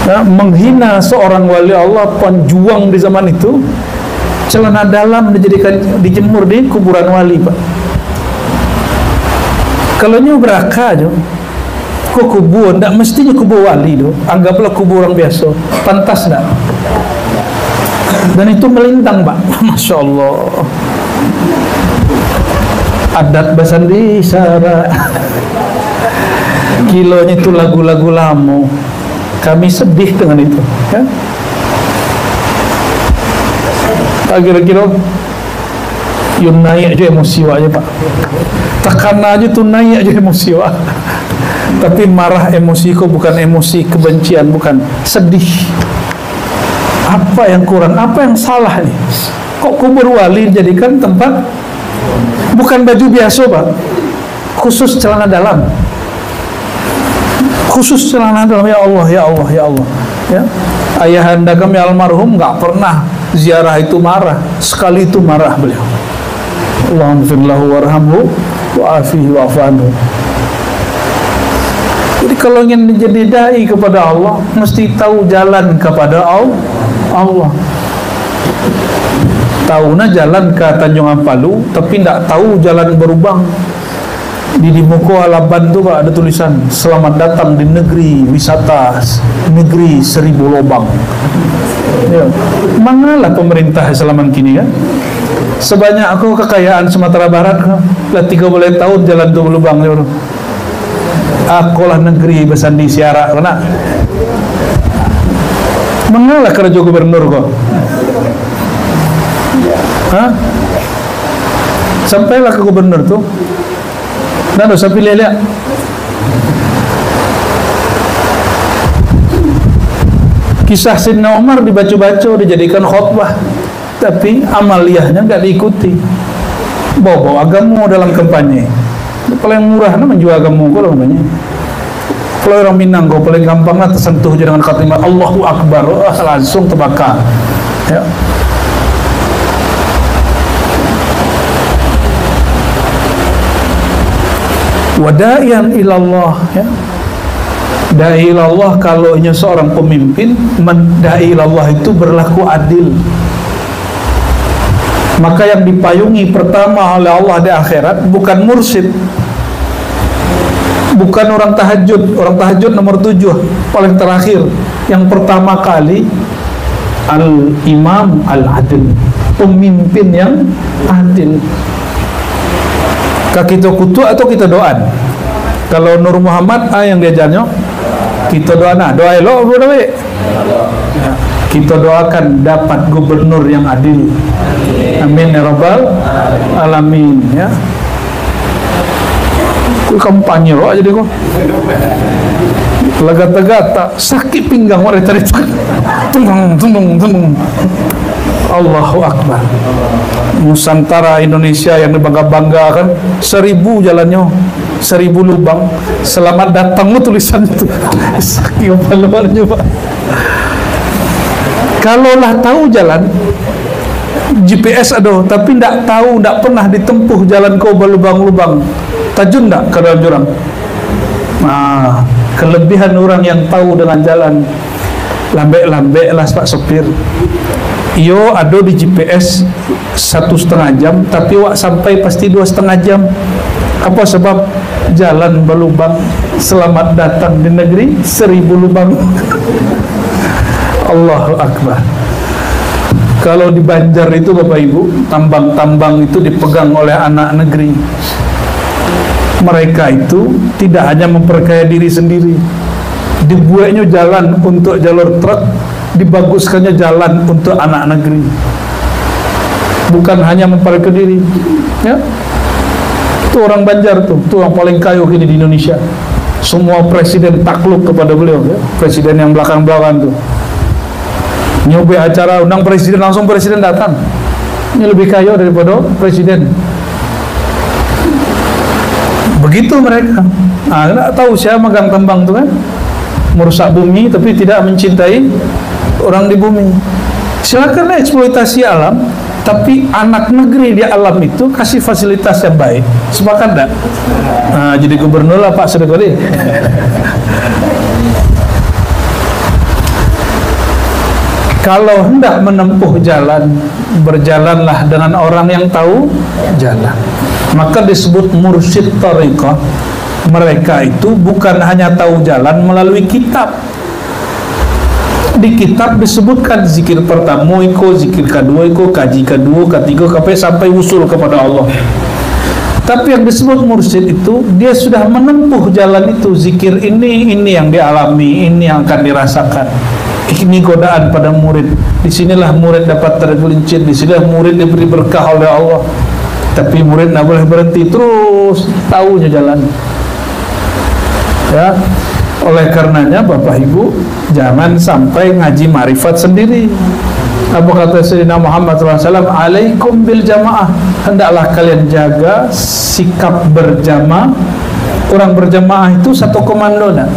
Nah, menghina seorang wali Allah, penjuang di zaman itu, celana dalam dijemur di kuburan wali, Pak. Kalau nyobraka aja, kok kubur, tidak mestinya kubur wali do. Anggaplah kubur orang biasa, pantas tidak? Dan itu melintang, Pak. Masya Allah. Adat Basandi Sara. Kilonya itu lagu-lagu lama. Kami sedih dengan itu, ya. Kira-kira Yun naik aja emosi aja Pak. Tekan aja tuh naik aja emosi wak. Tapi marah emosi kok bukan emosi kebencian, bukan sedih. Apa yang kurang? Apa yang salah nih? Kok kubur wali dijadikan tempat bukan baju biasa Pak, khusus celana dalam, khusus celana dalam. Ya Allah, ya Allah, ya Allah. Ya, ayahanda kami almarhum nggak pernah ziarah itu marah, sekali itu marah beliau. Allahumma firlahu warhamhu wa'afihi wa'fu anhu. Jadi kalau ingin menjadi dai kepada Allah, mesti tahu jalan kepada Allah. Tahunya jalan ke Tanjung Ampalu, tapi tidak tahu jalan berubang. Di muka Alaban tu Pak ada tulisan, selamat datang di negeri wisata, negeri 1000 lubang. Ya. Manalah pemerintah selama kini kan? Sebanyak aku kekayaan Sumatera Barat, lah 30 tahun jalan tu berlubang. Aku lah negeri besandi siarak kena. Manalah kerja gubernur kok? Hah? Sampailah ke gubernur tuh. Nah, usah pilih lihat. Kisah Sayyidina Umar dibaca-baca, dijadikan khutbah, tapi amaliyahnya nggak diikuti. Bawa agama dalam kampanye. Paling murah nah menjual agama kalau namanya. Kalau orang Minang kau paling gampang lah tersentuh dengan kalimat Allahu Akbar, langsung terbakar. Ya. Wada'ian ilallah, ya. Da'i ilallah kalau nya seorang pemimpin, da'i ilallah itu berlaku adil. Maka yang dipayungi pertama oleh Allah di akhirat bukan mursyid, bukan orang tahajud nomor 7 paling terakhir. Yang pertama kali al-imam al-adil, pemimpin yang adil. Kita kutu atau kita doan? Kalau Nur Muhammad yang diajarnya kita doa, doa elok bro. Kita doakan dapat gubernur yang adil. Amin ya rabbal alamin. Ya. Kau kampanye loh jadi kok. Lagat-lagat sakit pinggang mereka itu. Tunggung. Allahu Akbar. Nusantara Indonesia yang dibangga-banggakan 1000 jalannya, 1000 lubang. Selamat datang tulisan itu. Sakit paluannya Pak. Kalau lah tahu jalan GPS ada, tapi tidak tahu, tidak pernah ditempuh jalan kau berlubang-lubang, tajun tidak ke dalam jurang. Nah, kelebihan orang yang tahu dengan jalan, lambe-lambe lah Pak sopir. Iyo ada di GPS 1,5 jam, tapi wak sampai pasti 2,5 jam. Apa sebab? Jalan berlubang. Selamat datang di negeri 1000 lubang. Allahu Akbar. Kalau di Banjar itu Bapak Ibu, tambang-tambang itu dipegang oleh anak negeri. Mereka itu tidak hanya memperkaya diri sendiri, dibuatnya jalan untuk jalur truk, dibaguskannya jalan untuk anak negeri. Bukan hanya memperkaya diri, ya. Itu orang Banjar tuh yang paling kaya kini di Indonesia. Semua presiden takluk kepada beliau, ya. Presiden yang belakang-belakang tuh. Nyoba acara undang presiden, langsung presiden datang. Ini lebih kaya daripada presiden. Begitu mereka. Nggak tahu siapa megang tambang tuh kan, merusak bumi tapi tidak mencintai orang di bumi. Silakan eksploitasi alam, tapi anak negeri di alam itu kasih fasilitas yang baik. Sepakat tak? Jadi gubernur lah Pak Sedekoli. Kalau hendak menempuh jalan, berjalanlah dengan orang yang tahu jalan. Maka disebut mursyid thariqah. Mereka itu bukan hanya tahu jalan melalui kitab. Di kitab disebutkan zikir pertama iko, zikir kedua iko, kaji kedua, ketiga, sampai usul kepada Allah. Tapi yang disebut mursyid itu, dia sudah menempuh jalan itu. Zikir ini yang dialami, ini yang akan dirasakan. Ini godaan pada murid. Disinilah murid dapat tergelincir, disinilah murid diberi berkah oleh Allah. Tapi murid nggak boleh berhenti, terus tahunya jalan. Ya, oleh karenanya Bapak Ibu jangan sampai ngaji marifat sendiri. Apa kata Sayyidina Muhammad SAW? Alaikum bil jamaah, hendaklah kalian jaga sikap berjamaah. Orang berjamaah itu satu komando, nah.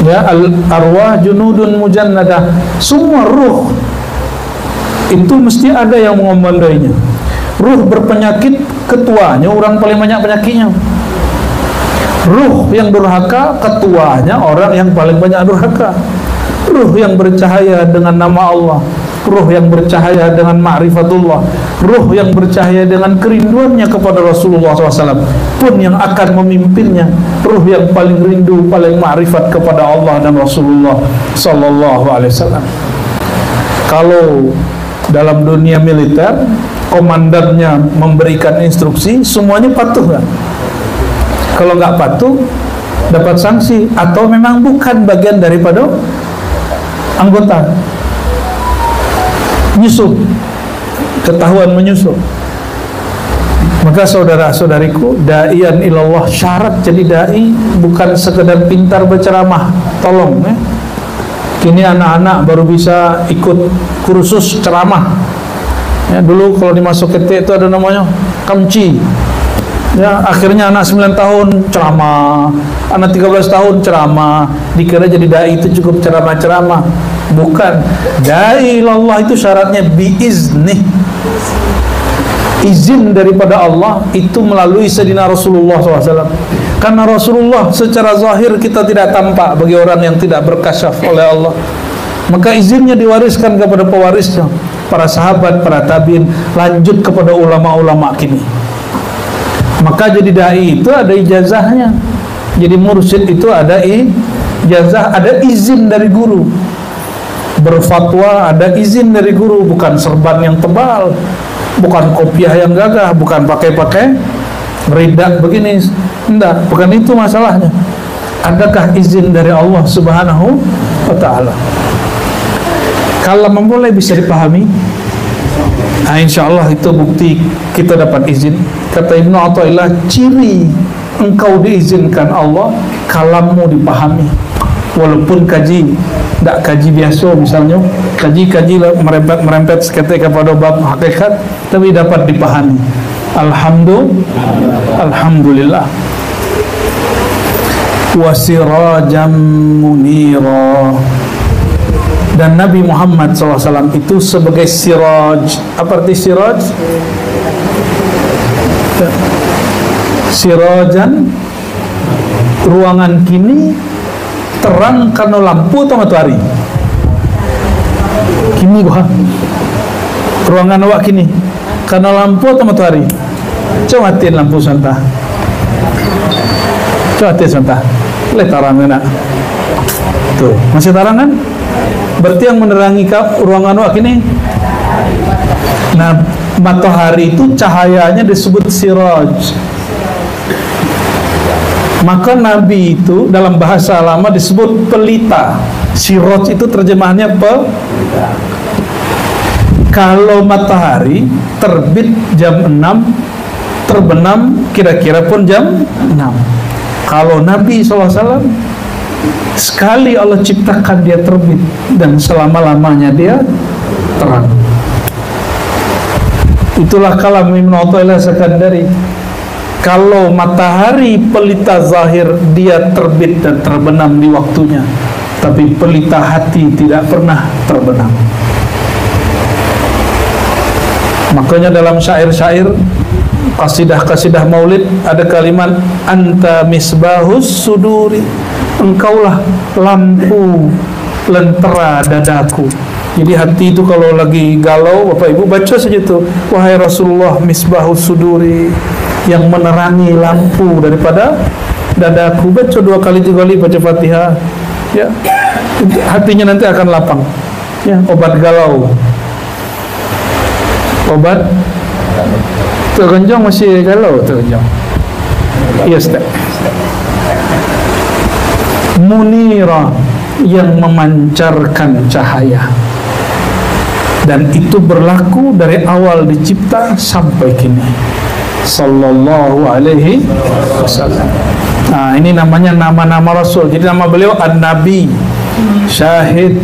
Ya, al-arwah junudun mujannadah, semua ruh itu mesti ada yang mengomandoinya. Ruh berpenyakit, ketuanya orang paling banyak penyakitnya. Ruh yang durhaka, ketuanya orang yang paling banyak durhaka. Ruh yang bercahaya dengan nama Allah, ruh yang bercahaya dengan ma'rifatullah, ruh yang bercahaya dengan kerinduannya kepada Rasulullah SAW pun yang akan memimpinnya. Ruh yang paling rindu, paling ma'rifat kepada Allah dan Rasulullah SAW. Kalau dalam dunia militer, komandannya memberikan instruksi, semuanya patuh kan? Kalau nggak patuh, dapat sanksi, atau memang bukan bagian daripada anggota. Nyusup, ketahuan menyusup. Maka saudara-saudariku, da'ian ilallah, syarat jadi da'i bukan sekedar pintar berceramah. Tolong ya. Kini anak-anak baru bisa ikut kursus ceramah. Ya, dulu kalau dimasuk KT itu ada namanya kamci. Ya, akhirnya anak 9 tahun ceramah, anak 13 tahun ceramah, dikira jadi dai itu cukup ceramah-ceramah. Bukan. Dai ilallah itu syaratnya biiznih, izin daripada Allah, itu melalui Sayyidina Rasulullah SAW. Karena Rasulullah secara zahir kita tidak tampak bagi orang yang tidak berkasyaf oleh Allah, maka izinnya diwariskan kepada pewarisnya, para sahabat, para tabiin, lanjut kepada ulama-ulama kini. Maka jadi dai itu ada ijazahnya, jadi mursyid itu ada ijazah, ada izin dari guru. Berfatwa ada izin dari guru, bukan serban yang tebal, bukan kopiah yang gagah, bukan pakai ridak begini. Enggak, bukan itu masalahnya. Adakah izin dari Allah Subhanahu wa ta'ala? Kalau memulai bisa dipahami, nah, insya Allah itu bukti kita dapat izin. Kata Ibnu Athaillah, ciri engkau diizinkan Allah, kalammu dipahami. Walaupun kaji, tidak kaji biasa misalnya, kaji merempet seketika kepada bab hakikat, tapi dapat dipahami. Alhamdulillah. Wasirajam munira. Dan Nabi Muhammad SAW itu sebagai siraj. Apa arti siraj? Sirajan, ruangan kini terang karena lampu atau matahari? Kini gua ruangan awak kini karena lampu atau matahari? Coba matiin lampu santa. Coba matiin santa. Lihat terang enak. Tuh, masih terang kan? Berarti yang menerangi ruangan awak kini. Nah, matahari itu cahayanya disebut siraj. Maka Nabi itu dalam bahasa lama disebut pelita. Siraj itu terjemahannya pelita. Kalau matahari terbit jam 6, terbenam kira-kira pun jam 6. Kalau Nabi SAW, sekali Allah ciptakan dia terbit, dan selama-lamanya dia terang. Itulah kalam Ibnu Athaillah Sakandari. Kalau matahari pelita zahir, dia terbit dan terbenam di waktunya, tapi pelita hati tidak pernah terbenam. Makanya dalam syair-syair, kasidah-kasidah maulid, ada kalimat anta misbahus suduri, engkaulah lampu lentera dadaku. Jadi hati itu kalau lagi galau, Bapak Ibu baca saja itu, wahai Rasulullah misbahus suduri, yang menerangi lampu daripada dadaku. Baca 2 kali 3 kali baca Fatihah, ya, hatinya nanti akan lapang. Ya, obat galau, obat tergenjong masih galau tergenjong. Iya, Ustaz. Munira, yang memancarkan cahaya. dan itu berlaku dari awal dicipta sampai kini. Sallallahu alaihi wasallam. Nah, ini namanya nama-nama Rasul. Jadi nama beliau An-Nabi, Syahid,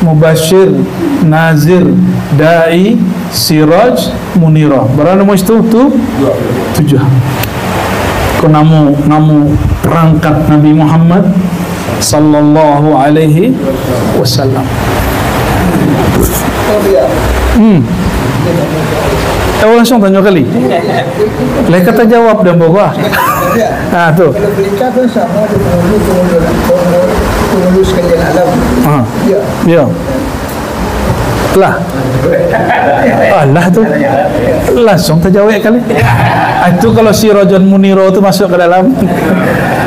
Mubashir, Nazir, Da'i, Siraj, Munirah. Berapa nama itu? 7. Ko namu perangkat Nabi Muhammad sallallahu alaihi wasallam. Langsung tanya kali. Lah kata jawab dan bawa. Ah tu. Kalau berita kan sama dengan pengurus kajian alam. Ya. Ya. Lah. Allah tu. Langsung terjawab kali. Itu kalau si Rajon Muniro tu masuk ke dalam.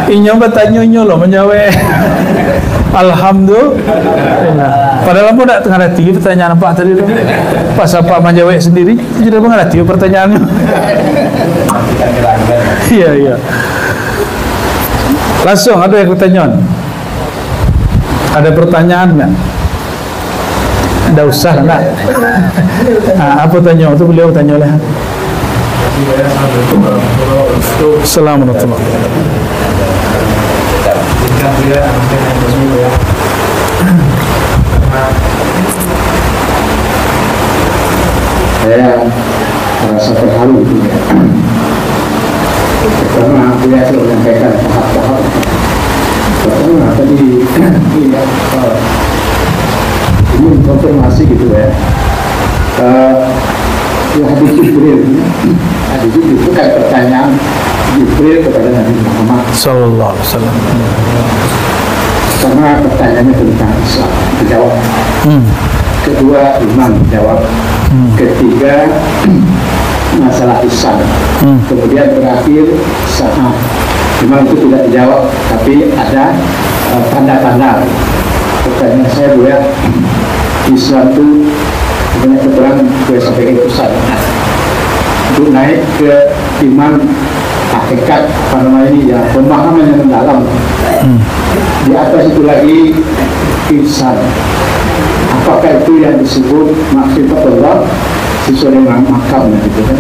Inyo bertanya loh menjawab. Alhamdulillah. Padahal pun tak tengah hati pertanyaan apa tadi tu. Pas apa menjawab sendiri, jadi tengah hati pertanyaannya. Iya, iya. Langsung ada yang pertanyaan. Ada pertanyaan enggak? Tidak usah enggak. Apa tanya? Itu beliau tanya oleh. Assalamualaikum. Saya merasa terharu pertama beliau sudah menyampaikan tahap-tahap. Pertama tadi ini konfirmasi gitu ya. Hadis Jibril itu kayak pertanyaan Jibril kepada Nabi Muhammad sallallahu alaihi wasallam. Karena pertanyaannya tentang Islam, dijawab. Kedua, iman, dijawab. Ketiga, masalah ihsan. Kemudian terakhir, sahah. Memang itu tidak dijawab, tapi ada tanda-tanda. Pertanyaan saya dulu ya, Islam itu banyak keterangan gue sampaikan pusat. Itu naik ke iman, hakikat apa namanya ini ya, pemahaman yang mendalam. Di atas itu lagi ihsan. Apakah itu yang disebut makrifat Allah sesuai dengan makamnya gitu kan?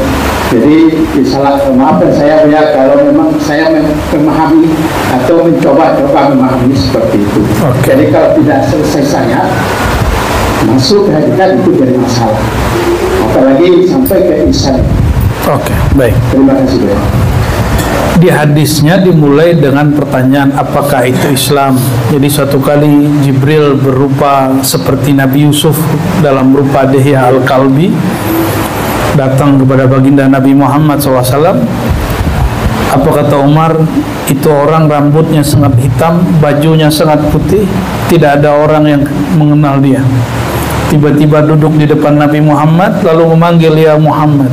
Jadi salah maafkan saya ya kalau memang saya memahami atau mencoba memahami seperti itu. Jadi kalau tidak selesai saya masuk ke hakikat itu jadi masalah. Apalagi sampai ke ihsan. Baik. Terima kasih ya. Di hadisnya dimulai dengan pertanyaan apakah itu Islam. Jadi suatu kali Jibril berupa seperti Nabi Yusuf dalam rupa Dihya Al-Kalbi datang kepada baginda Nabi Muhammad SAW. Apa kata Umar? Itu orang rambutnya sangat hitam, bajunya sangat putih, tidak ada orang yang mengenal dia. Tiba-tiba duduk di depan Nabi Muhammad lalu memanggil ya Muhammad.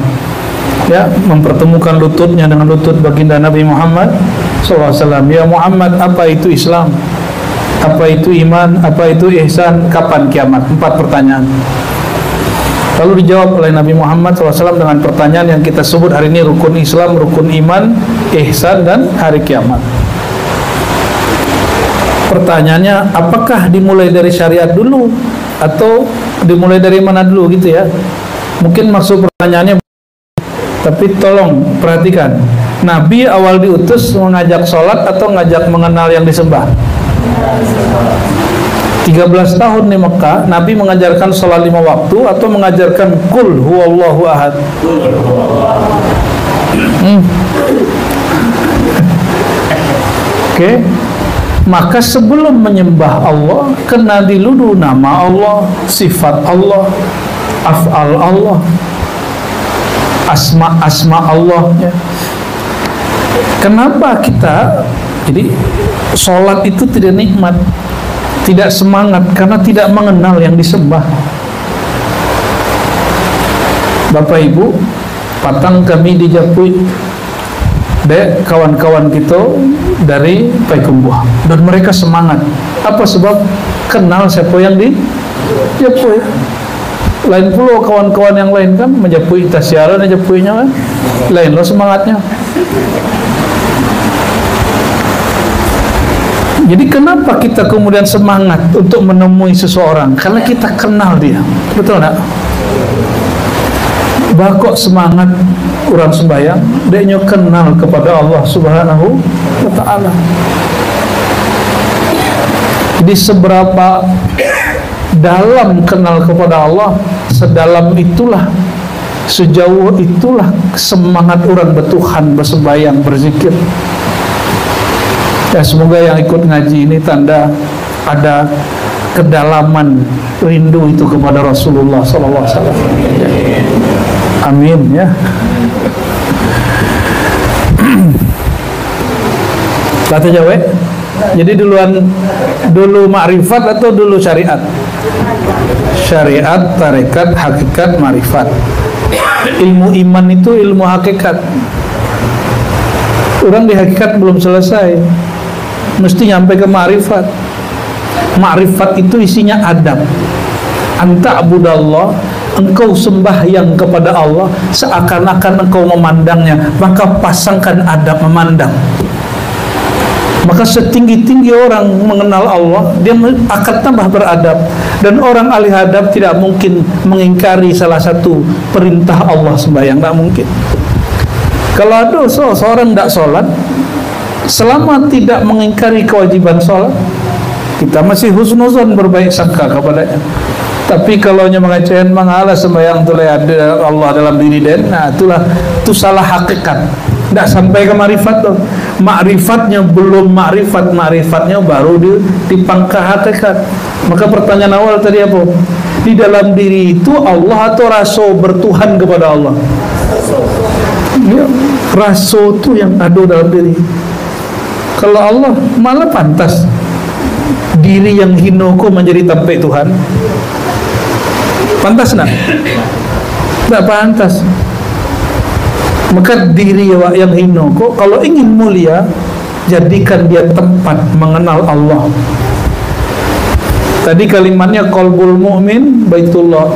Ya, mempertemukan lututnya dengan lutut baginda Nabi Muhammad SAW. Ya Muhammad, apa itu Islam? Apa itu iman? Apa itu ihsan? Kapan kiamat? 4 pertanyaan. Lalu dijawab oleh Nabi Muhammad SAW dengan pertanyaan yang kita sebut hari ini rukun Islam, rukun iman, ihsan, dan hari kiamat. Pertanyaannya, apakah dimulai dari syariat dulu atau dimulai dari mana dulu gitu ya? Mungkin maksud pertanyaannya, tapi tolong perhatikan, Nabi awal diutus mengajak sholat atau ngajak mengenal yang disembah? 13 tahun di Mekah, Nabi mengajarkan sholat 5 waktu atau mengajarkan Qul huwallahu ahad? Oke. Maka sebelum menyembah Allah, kenali dulu nama Allah, sifat Allah, af'al Allah, asma Allah ya. Kenapa kita jadi sholat itu tidak nikmat, tidak semangat karena tidak mengenal yang disembah. Bapak Ibu, patang kami di Japui, dek kawan-kawan kita dari Payakumbuh, dan mereka semangat. Apa sebab? Kenal siapa yang di Japui. Lain pula kawan-kawan yang lain kan menjapui tasyara dan japuinya kan lain loh semangatnya. Jadi kenapa kita kemudian semangat untuk menemui seseorang? Karena kita kenal dia, betul tak? Bakok semangat orang sembahyang, dia kenal kepada Allah Subhanahu wa Ta'ala. Jadi seberapa dalam kenal kepada Allah, sedalam itulah, sejauh itulah semangat orang bertuhan, bersembahyang, berzikir. Ya, semoga yang ikut ngaji ini tanda ada kedalaman rindu itu kepada Rasulullah SAW. Amin ya. Kata jawab. Jadi dulu ma'rifat atau dulu syariat? Syariat, tarekat, hakikat, ma'rifat. Ilmu iman itu ilmu hakikat. Orang di hakikat belum selesai, mesti nyampe ke ma'rifat. Ma'rifat itu isinya adab. Anta abudallah, engkau sembahyang kepada Allah seakan-akan engkau memandangnya, maka pasangkan adab memandang. Maka setinggi-tinggi orang mengenal Allah, dia akan tambah beradab. Dan orang ahli adab tidak mungkin mengingkari salah satu perintah Allah sembahyang, tidak mungkin. Kalau ada seorang tidak sholat, selama tidak mengingkari kewajiban sholat, kita masih husnuzon, berbaik sangka kepadanya. Tapi kalau nya mengecewakan mengalah sembahyang tu ada Allah dalam diri dan, nah itu salah hakikat. Tidak sampai ke ma'rifat tuh. Ma'rifatnya belum ma'rifatnya baru di pangkah hakikat. Maka pertanyaan awal tadi apa? Di dalam diri itu Allah atau raso bertuhan kepada Allah? Ya, raso itu yang ada dalam diri. Kalau Allah malah pantas diri yang hinoko menjadi tempat Tuhan. Pantas nak? Tak pantas. Maka diri yang hino kok kalau ingin mulia, jadikan dia tempat mengenal Allah. Tadi kalimatnya qalbul mu'min baitullah.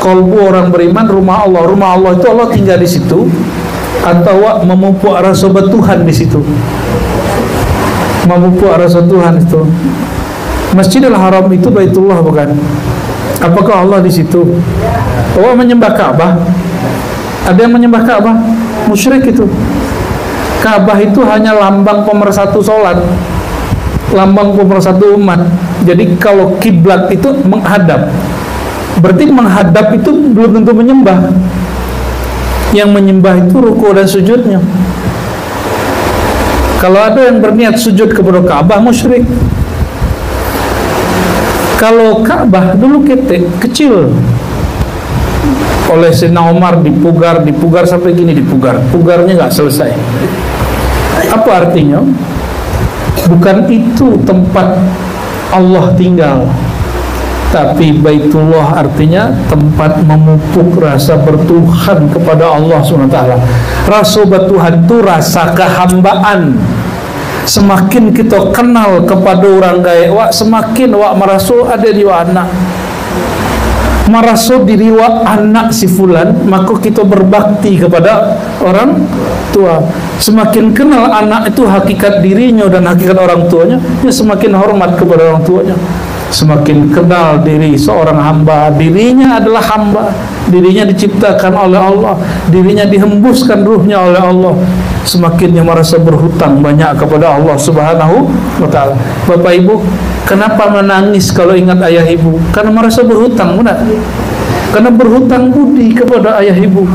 Qalbu orang beriman rumah Allah. Rumah Allah itu Allah tinggal di situ atau memupuk rasa bertuhan di situ. Memupuk rasa Tuhan itu. Masjidil Haram itu baitullah bukan? Apakah Allah di situ? Allah menyembah Ka'bah. Ada yang menyembah Ka'bah? Musyrik itu. Ka'bah itu hanya lambang pemersatu sholat, lambang pemersatu umat. Jadi kalau kiblat itu menghadap, berarti menghadap itu belum tentu menyembah. Yang menyembah itu ruku dan sujudnya. Kalau ada yang berniat sujud kepada Ka'bah, musyrik. Kalau Ka'bah dulu kecil oleh Sayyidina Umar dipugar sampai gini, pugarnya nggak selesai. Apa artinya? Bukan itu tempat Allah tinggal, tapi Baitullah artinya tempat memupuk rasa bertuhan kepada Allah SWT. Rasa bertuhan itu rasa kehambaan. Semakin kita kenal kepada orang gaya, semakin merasa ada di anak. Merasa diri anak si fulan, maka kita berbakti kepada orang tua. Semakin kenal anak itu hakikat dirinya dan hakikat orang tuanya, dia semakin hormat kepada orang tuanya. Semakin kenal diri seorang hamba, dirinya adalah hamba, dirinya diciptakan oleh Allah, dirinya dihembuskan ruhnya oleh Allah, semakin dia merasa berhutang banyak kepada Allah Subhanahu wa Ta'ala. Bapak Ibu, kenapa menangis kalau ingat ayah ibu? Karena merasa berhutang, benar? Karena berhutang budi kepada ayah ibu.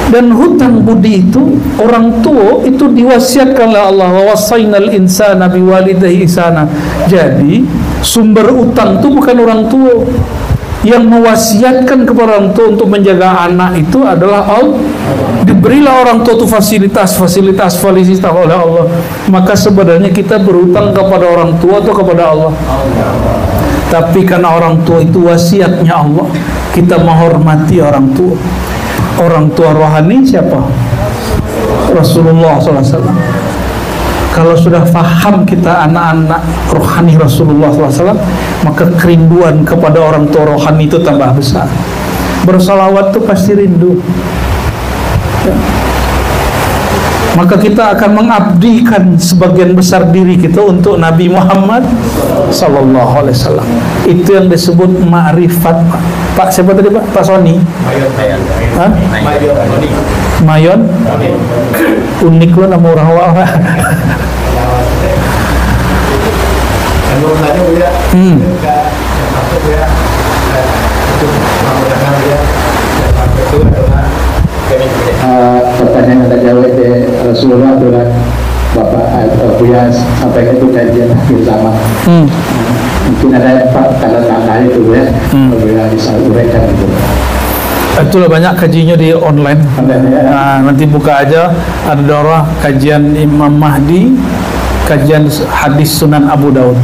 Dan hutang budi itu, orang tua itu diwasiatkan oleh Allah, wa wasainal insana biwalidayhi ihsana. Jadi sumber utang itu bukan orang tua. Yang mewasiatkan kepada orang tua untuk menjaga anak itu adalah Allah. Diberilah orang tua itu fasilitas oleh Allah. Maka sebenarnya kita berhutang kepada orang tua atau kepada Allah? Tapi karena orang tua itu wasiatnya Allah, kita menghormati orang tua. Orang tua rohani siapa? Rasulullah SAW. Kalau sudah faham kita anak-anak rohani Rasulullah SAW, maka kerinduan kepada orang tua rohani itu tambah besar. Bersalawat itu pasti rindu. Ya. maka kita akan mengabdikan sebagian besar diri kita untuk Nabi Muhammad sallallahu alaihi wasallam. Itu yang disebut ma'rifat. Pak siapa tadi Pak? Pak Sony. Hah? Mayon. Unik lo nama orang awal. Pertanyaan yang tak jawab dari Rasulullah adalah Bapak Buya sampaikan itu kajian akhir zaman. Mungkin ada tanda-tanda itu ya, Buya bisa uraikan itu. Itulah banyak kajinya di online. Nah, nanti buka aja, ada daurah kajian Imam Mahdi, kajian hadis Sunan Abu Daud.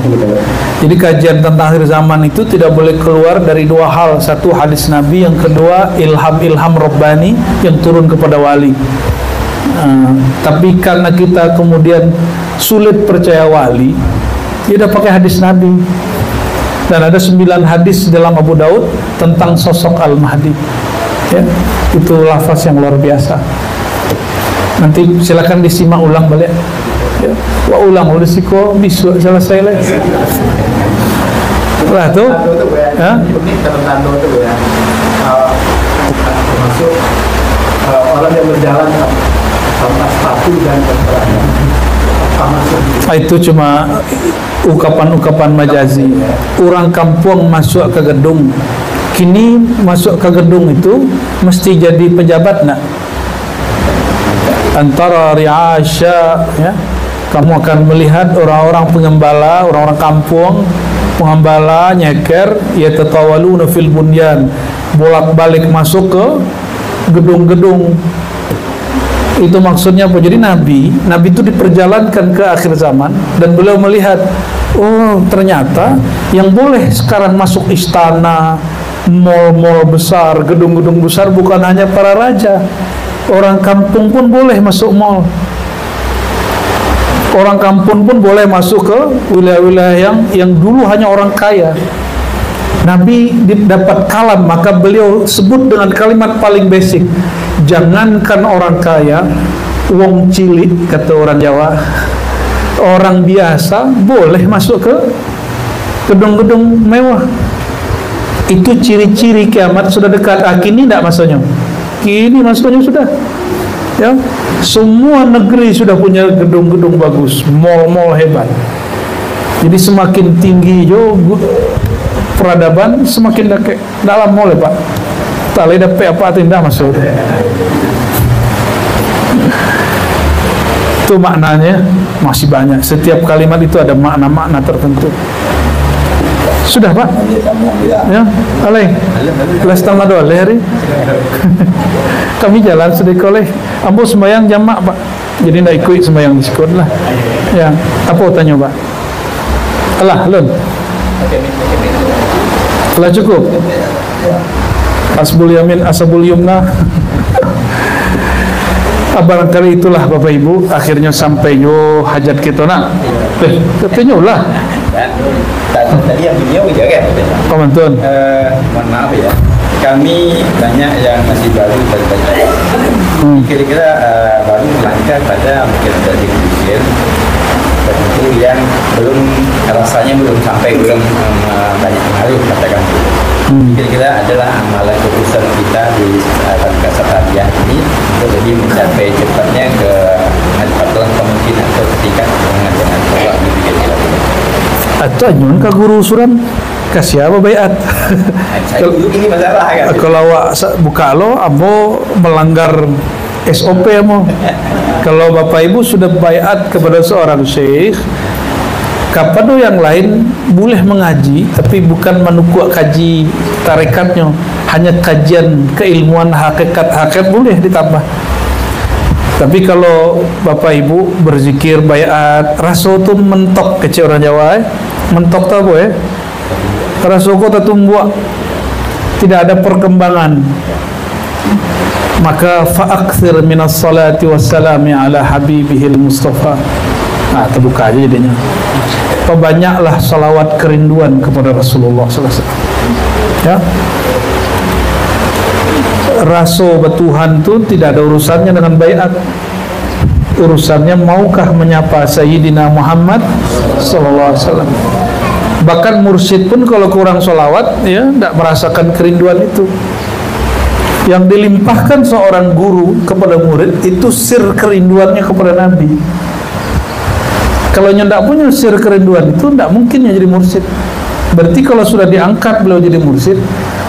Jadi kajian tentang akhir zaman itu tidak boleh keluar dari dua hal. Satu hadis Nabi, yang kedua ilham Rabbani yang turun kepada wali. Tapi karena kita kemudian sulit percaya wali, dia dah pakai hadis Nabi. Dan ada 9 hadis dalam Abu Daud tentang sosok Al-Mahdi. Ya, itu lafaz yang luar biasa. Nanti silakan disimak ulang balik. Ya, ulang ulisiko bisu selesai lah. Lah tuh, ya. Termasuk orang yang berjalan tanpa sepatu dan berperang. Itu cuma ungkapan-ungkapan majazi. Orang kampung masuk ke gedung. Kini masuk ke gedung itu mesti jadi pejabat nak. Antara ri'asya, ya, kamu akan melihat orang-orang pengembala, orang-orang kampung pengembala nyeker, yatatawaluna fil bunyan, bolak-balik masuk ke gedung-gedung. Itu maksudnya apa? Jadi Nabi itu diperjalankan ke akhir zaman dan beliau melihat, oh ternyata yang boleh sekarang masuk istana, mall-mall besar, gedung-gedung besar bukan hanya para raja. Orang kampung pun boleh masuk mall. Orang kampung pun boleh masuk ke wilayah-wilayah yang dulu hanya orang kaya. Nabi dapat kalam, maka beliau sebut dengan kalimat paling basic. Jangankan orang kaya, wong cilik, kata orang Jawa, orang biasa boleh masuk ke gedung-gedung mewah. Itu ciri-ciri kiamat sudah dekat. Kini tidak masuknya. Kini masuknya sudah. Ya, semua negeri sudah punya gedung-gedung bagus, mall-mall hebat. Jadi semakin tinggi jo peradaban, semakin dekat dalam mall, Pak. Tak boleh dapat apa tindak masuk. Itu maknanya masih banyak. Setiap kalimat itu ada makna-makna tertentu. Sudah Pak? Ya, alai. Kelas tambah doa lehri. Kami jalan sedikit oleh. Ambo sembahyang jamak Pak. Jadi tidak ikut sembahyang di sekolah lah. Ya, apa tanya Pak? Alah, lun. Telah cukup. Asbul yamin, asabul yumna. Barangkali itulah Bapak Ibu, akhirnya sampai yo hajat kita nak. Katanya lah. Tadi yang beliau kan? Komentar. Mohon maaf ya, kami banyak yang masih baru belajar. Kira-kira baru melangkah pada mungkin dari Indonesia, tentu yang belum rasanya belum sampai, belum banyak pengaruh katakan. Kira-kira adalah amalan keputusan kita di kasat hadiah ini untuk jadi mencapai cepatnya ke Al-Fatlah kemungkinan atau ketika dengan Allah gitu kira-kira. Atau nyun ke guru suran kasih apa bayat. Ini masalah kan. Kalau awak buka lo, ambo melanggar SOP mo. Kalau Bapak Ibu sudah bayat kepada seorang syekh, kapan do yang lain boleh mengaji, tapi bukan menukuk kaji tarekatnya, hanya kajian keilmuan hakikat boleh ditambah. Tapi kalau Bapak Ibu berzikir bayat, raso tu mentok kecil orang Jawa, mentok tak boleh. Raso ko tertumbuh, tidak ada perkembangan. Maka fa'akthir minas salati wassalami ala habibihil Mustafa. Nah, terbuka aja jadinya. Perbanyaklah salawat kerinduan kepada Rasulullah SAW. Ya. Rasul bertuhan tu tidak ada urusannya dengan bayat. urusannya maukah menyapa Sayyidina Muhammad sallallahu alaihi wasallam. Bahkan mursyid pun kalau kurang sholawat, ya, tidak merasakan kerinduan itu. Yang dilimpahkan seorang guru kepada murid itu sir kerinduannya kepada Nabi. Kalau tidak punya sir kerinduan itu, tidak mungkin jadi mursyid. Berarti kalau sudah diangkat beliau jadi mursyid,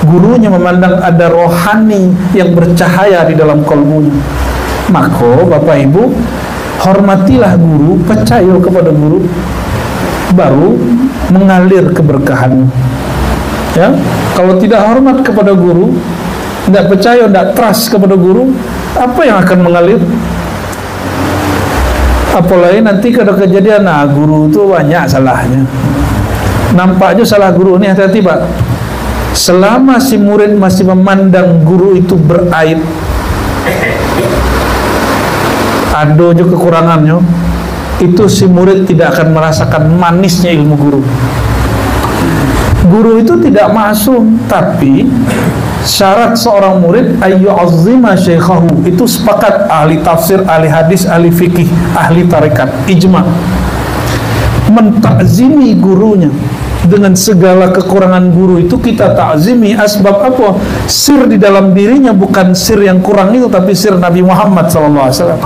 gurunya memandang ada rohani yang bercahaya di dalam kalbunya. Maka Bapak Ibu, hormatilah guru, percaya kepada guru, baru mengalir keberkahan. Ya, kalau tidak hormat kepada guru, tidak percaya, tidak trust kepada guru, apa yang akan mengalir? Apalagi nanti kalau kejadian, nah guru itu banyak salahnya. Nampaknya salah guru ini, hati-hati Pak. Selama si murid masih memandang guru itu beraib, ada juga kekurangannya, itu si murid tidak akan merasakan manisnya ilmu guru. Guru itu tidak maksum, tapi syarat seorang murid ayu azima syekhahu, itu sepakat ahli tafsir, ahli hadis, ahli fikih, ahli tarekat, ijma, mentakzimi gurunya. Dengan segala kekurangan guru itu kita takzimi. Asbab apa? Sir di dalam dirinya bukan sir yang kurang itu, tapi sir Nabi Muhammad SAW.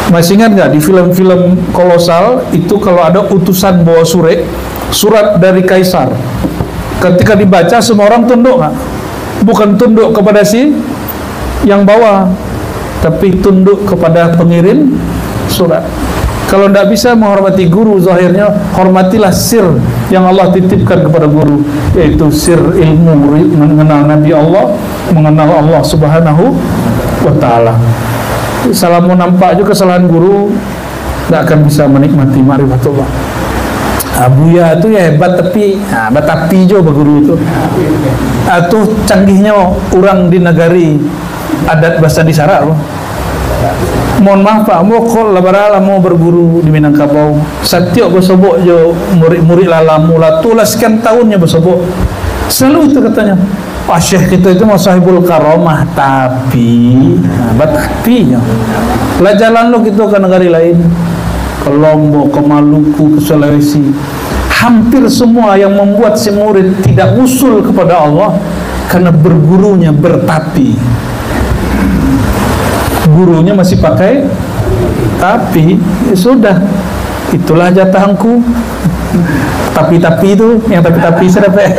Masih ingat nggak di film-film kolosal itu kalau ada utusan bawa surat dari kaisar, ketika dibaca semua orang tunduk nggak? Bukan tunduk kepada si yang bawa, tapi tunduk kepada pengirim surat. Kalau tidak bisa menghormati guru, zahirnya hormatilah sir yang Allah titipkan kepada guru, yaitu sir ilmu mengenal Nabi Allah, mengenal Allah Subhanahu wa ta'ala. Salah mau nampak juga kesalahan guru, tidak akan bisa menikmati ma'rifatullah. Buya itu ya hebat, tapi batapi juga guru itu. Atau canggihnya orang di negari adat bahasa di Sarak. Mohon maaf Pak, mau kol labarala mau berguru di Minangkabau. Setiap bersobok jo murid-murid lalamu lah tulah sekian tahunnya bersobok. Selalu itu katanya. Pak Syekh kita itu mau sahibul karomah, tapi batapinya. Lah jalan lo gitu ke negara lain, ke Lombok, ke Maluku, ke Sulawesi. Hampir semua yang membuat si murid tidak usul kepada Allah karena bergurunya bertapi. Gurunya masih pakai tapi, ya sudah, itulah jatahku. Tapi itu yang tapi sedap ya,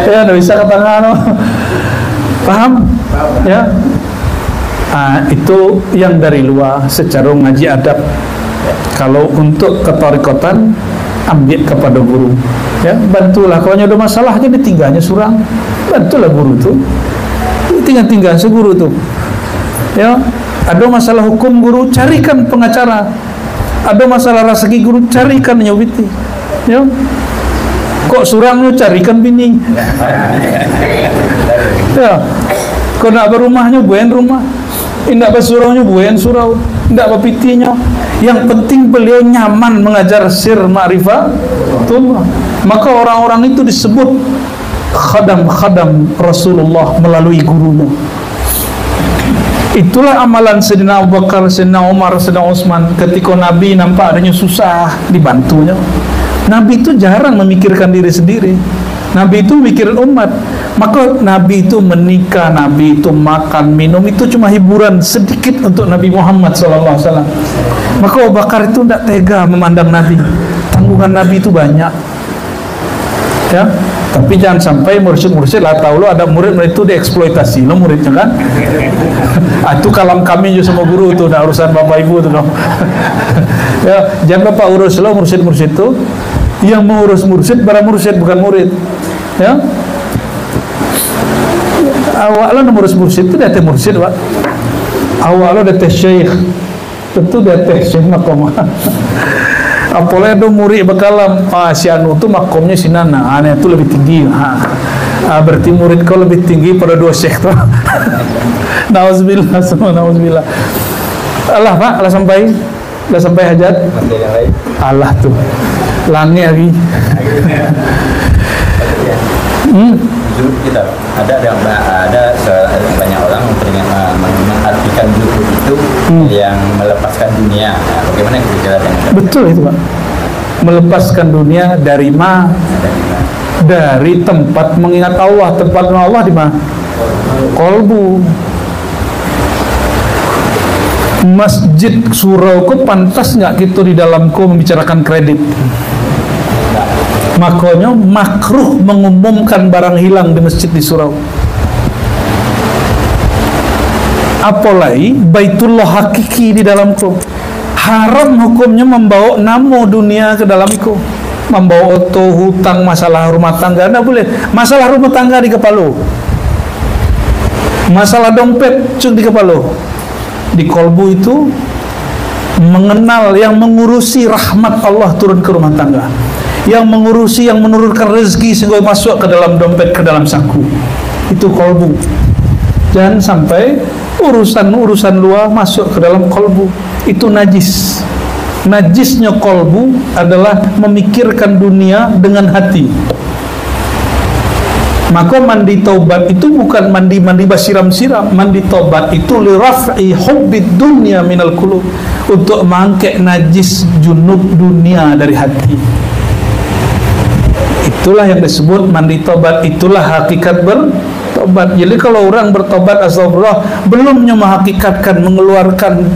tidak bisa katakan. Paham ya? Itu yang dari luar secara ngaji adab. Kalau untuk ketarikotan, ambil kepada guru ya, bantulah. Kalau ada masalah aja ditinggalnya surang, bantulah guru tuh, tinggal seguru tuh ya. Ada masalah hukum, guru carikan pengacara. Ada masalah rezeki, guru carikan nyawiti ya. Kok surangnya carikan bini ya. Kok nak berumahnya buen rumah, indak bersuraunya buen surau, indak berpitinya. Yang penting beliau nyaman mengajar sir ma'rifatullah. Maka orang-orang itu disebut khadam-khadam Rasulullah melalui gurunya. Itulah amalan Sayyidina Abu Bakar, Sayyidina Umar, Sayyidina Utsman. Ketika Nabi nampak adanya susah, dibantunya. Nabi itu jarang memikirkan diri sendiri. Nabi itu mikirin umat. Maka Nabi itu menikah, Nabi itu makan, minum, itu cuma hiburan sedikit untuk Nabi Muhammad SAW. Maka Abu Bakar itu tidak tega memandang Nabi. Tanggungan Nabi itu banyak ya. Tapi jangan sampai mursyid lah tahu lo ada murid itu dieksploitasi lo muridnya kan. Itu kalam kami juga sama guru tuh, udah urusan bapak ibu tuh dong. Ya, jangan bapak urus lo mursyid tuh. Yang mengurus mursyid para mursyid, bukan murid ya. Awak lo mengurus mursyid itu datang mursyid Pak. Awak lo datang syekh, tentu datang syekh makomah. Apalagi ada murid bekalam, si anu tu makomnya si nana, aneh itu lebih tinggi. Berarti murid kau lebih tinggi pada dua syekh tu. Nauzubillah, semua nauzubillah. Allah Pak, Allah sampai hajat. Allah tu, langit lagi. Kita ada banyak orang mengartikan zuhud itu yang melepaskan dunia. Nah, bagaimana kira-kira dengan Betul itu Pak. Melepaskan dunia dari dari tempat mengingat Allah. Tempat Allah di mana? Kolbu. Masjid surau ku pantas nggak gitu di dalamku membicarakan kredit. Makanya makruh mengumumkan barang hilang di masjid di surau. Apalagi baitullah hakiki di dalamku. Haram hukumnya membawa namo dunia ke dalamku. Membawa oto, hutang, masalah rumah tangga, tidak boleh. Masalah rumah tangga di kepala. Masalah dompet cuk di kepala. Di kolbu itu mengenal yang mengurusi rahmat Allah turun ke rumah tangga, yang mengurusi, yang menurunkan rezeki sehingga masuk ke dalam dompet, ke dalam saku. Itu kolbu. Jangan sampai urusan-urusan luar masuk ke dalam kolbu. Itu najis. Najisnya kolbu adalah memikirkan dunia dengan hati. Maka mandi taubat itu bukan mandi-mandi basiram-siram. Mandi taubat itu liraf'i hubbid dunya minal qulub, untuk mengangkat najis junub dunia dari hati. Itulah yang disebut mandi taubat. Itulah hakikat bertobat. Jadi kalau orang bertobat astagfirullah, belumnya menghakikatkan, mengeluarkan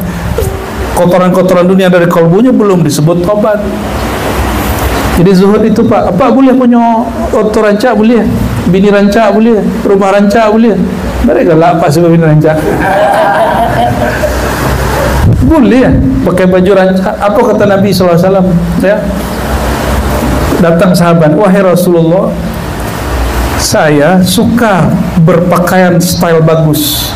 kotoran-kotoran dunia dari kolbunya, belum disebut tobat. Jadi zuhud itu Pak, apa boleh punya oto rancak boleh, bini rancak boleh, rumah rancak boleh. Mereka lah apa sebab bini rancak? Boleh pakai baju rancak. Apa kata Nabi SAW? Ya, datang sahabat, wahai Rasulullah, saya suka berpakaian style bagus.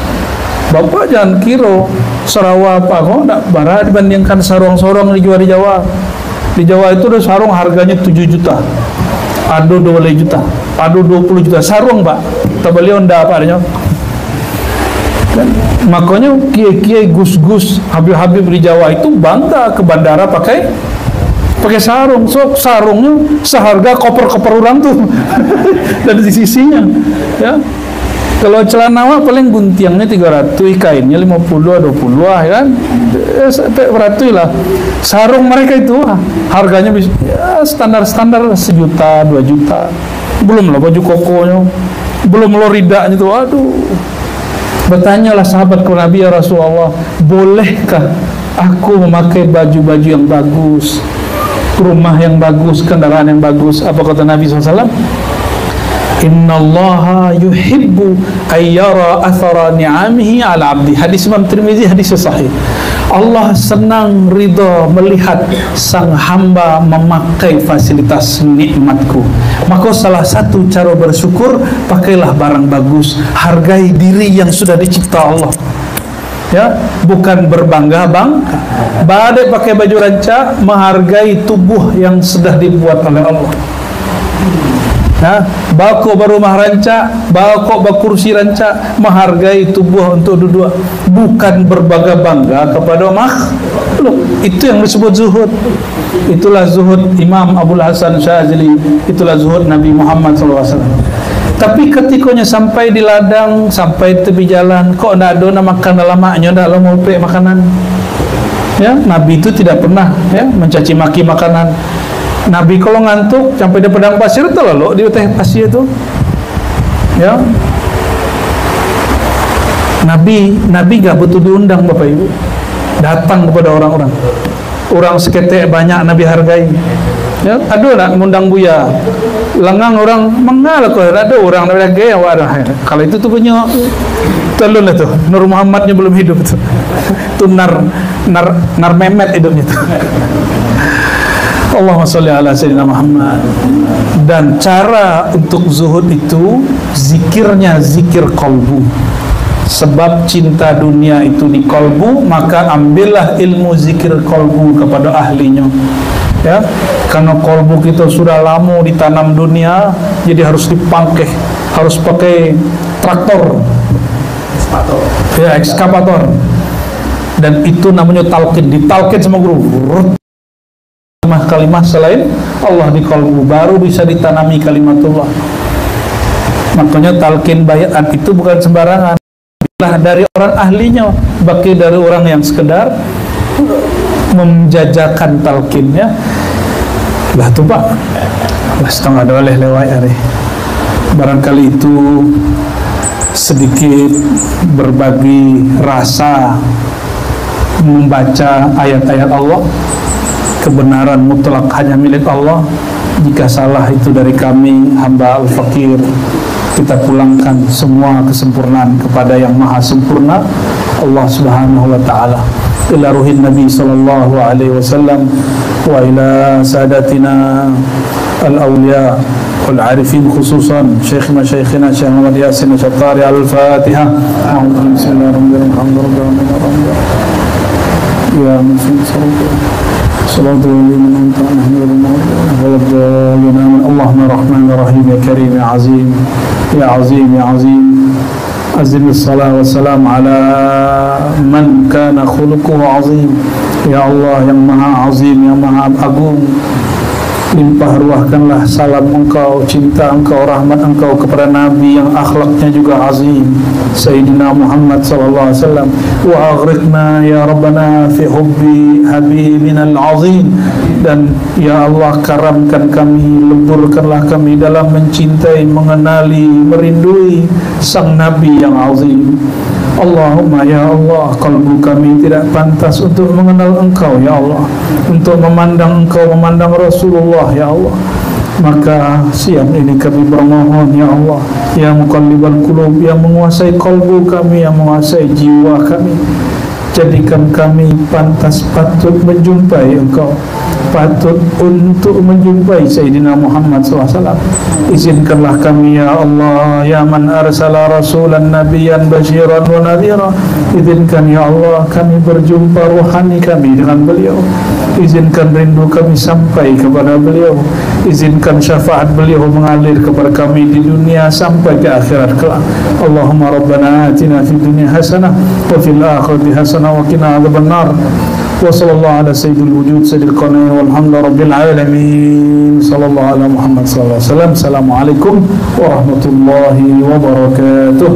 Bapak jangan kira Sarawak apa kok tak bara dibandingkan sarung-sarung dijual di Jawa. Di Jawa itu ada sarung harganya 7 juta, ada 12 juta, ada 20 juta sarung Pak. Tak boleh onda apa adanya. Makanya kiai-kiai gus-gus habib-habib di Jawa itu bangga ke bandara pakai sarung. So sarungnya seharga koper-koper orang tuh dari sisinya. Ya. Kalau celana paling guntiangnya 300, kainnya 50, 20 lah kan. Beratus lah. Sarung mereka itu harganya ya, standar-standar 1 juta, 2 juta. Belum lah baju kokonya, belum lo ridaknya tuh. Aduh. Bertanyalah sahabat ke Nabi, ya Rasulullah, bolehkah aku memakai baju-baju yang bagus, rumah yang bagus, kendaraan yang bagus? Apa kata Nabi SAW? Innallaha yuhibbu ayyara athara ni'amihi ala abdi. Hadis Imam Tirmizi, hadis sahih. Allah senang, ridha melihat sang hamba memakai fasilitas nikmatku. Maka salah satu cara bersyukur, pakailah barang bagus, hargai diri yang sudah dicipta Allah. Ya, bukan berbangga badai pakai baju rancak, menghargai tubuh yang sudah dibuat oleh Allah. Nah, bako berumah rancak, bako berkursi rancak, menghargai tubuh untuk duduk, bukan berbangga-bangga kepada makhluk. Itu yang disebut zuhud. Itulah zuhud Imam Abul Hasan Syazili, itulah zuhud Nabi Muhammad SAW. Tapi ketikanya sampai di ladang, sampai tepi jalan, kok tidak ada makan dalam maknya, tidak mau pek makanan. Ya, Nabi itu tidak pernah ya mencaci maki makanan. Nabi kalau ngantuk sampai di padang pasir itu lalu di teh pasir itu, ya. Nabi nggak butuh diundang Bapak Ibu, datang kepada orang-orang. Orang seketek banyak Nabi hargai. Ya, ada nak mengundang buya, lengang orang mengal kok ada orang Nabi hargai. Kalau itu tuh punya telur lah tuh. Nur Muhammadnya belum hidup tuh. Itu nar Mehmet hidupnya tuh. Allahumma sholli ala sayyidina Muhammad. Dan cara untuk zuhud itu zikirnya zikir kolbu. Sebab cinta dunia itu di kolbu, maka ambillah ilmu zikir kolbu kepada ahlinya. Ya, karena kolbu kita sudah lama ditanam dunia, jadi harus dipangkeh, harus pakai traktor, ya ekskavator. Dan itu namanya talqin, ditalqin sama guru. Kalimah selain Allah di kolbu, baru bisa ditanami kalimatullah. Makanya talqin bayat itu bukan sembarangan. Lah dari orang ahlinya, bagi dari orang yang sekedar menjajakan talqinnya. Lah tuh Pak, lah setengah doleh lewat hari. Barangkali itu sedikit berbagi rasa membaca ayat-ayat Allah. Kebenaran mutlak hanya milik Allah. Jika salah itu dari kami, hamba al-fakir, kita pulangkan semua kesempurnaan kepada yang maha sempurna, Allah subhanahu wa ta'ala. Ila ruhin Nabi sallallahu alaihi wasallam wa ila sadatina al-awliya wal arifin khususan Syekhina Syekhina Syekh Muhammad Yasin Syatari. Al-Fatihah. Bismillahirrahmanirrahim. Ya muslim salatu liman anta nahmiduna wa rabbana Allahumma rahmanir rahim ya karim ya azim ya azim ya azim azim as-salat wa salam ala man kana khuluquhu azim. Ya Allah yang maha azim, yang maha agung, limpah ruahkanlah salam engkau, cinta engkau, rahmat engkau kepada Nabi yang akhlaknya juga azim, Sayyidina Muhammad sallallahu alaihi wasallam. Wa aghriqna ya Rabbana fi hubbi habibina al-azim. Dan ya Allah, karamkan kami, leburkanlah kami dalam mencintai, mengenali, merindui sang Nabi yang azim. Allahumma ya Allah, kalbu kami tidak pantas untuk mengenal engkau ya Allah, untuk memandang engkau, memandang Rasulullah ya Allah. Maka siang ini kami bermohon ya Allah, ya muqallibal qulub, yang menguasai kalbu kami, yang menguasai jiwa kami, jadikan kami pantas, patut menjumpai engkau, patut untuk menjumpai Sayyidina Muhammad SAW. Izinkanlah kami ya Allah, ya man arsala rasulan nabiyan basyiran wa nadhira. Izinkan ya Allah kami berjumpa ruhani kami dengan beliau. Izinkan rindu kami sampai kepada beliau. Izinkan syafaat beliau mengalir kepada kami di dunia sampai ke akhirat kelak. Allahumma rabbana atina fid dunya hasanah wa fil akhirati hasanah wa qina adzabannar. Wa sallallahu ala sayyidil wujud sayyidil qanain walhamdulillahi rabbil alamin. Sallallahu ala Muhammad sallallahu alaihi wasallam. Assalamualaikum warahmatullahi wabarakatuh.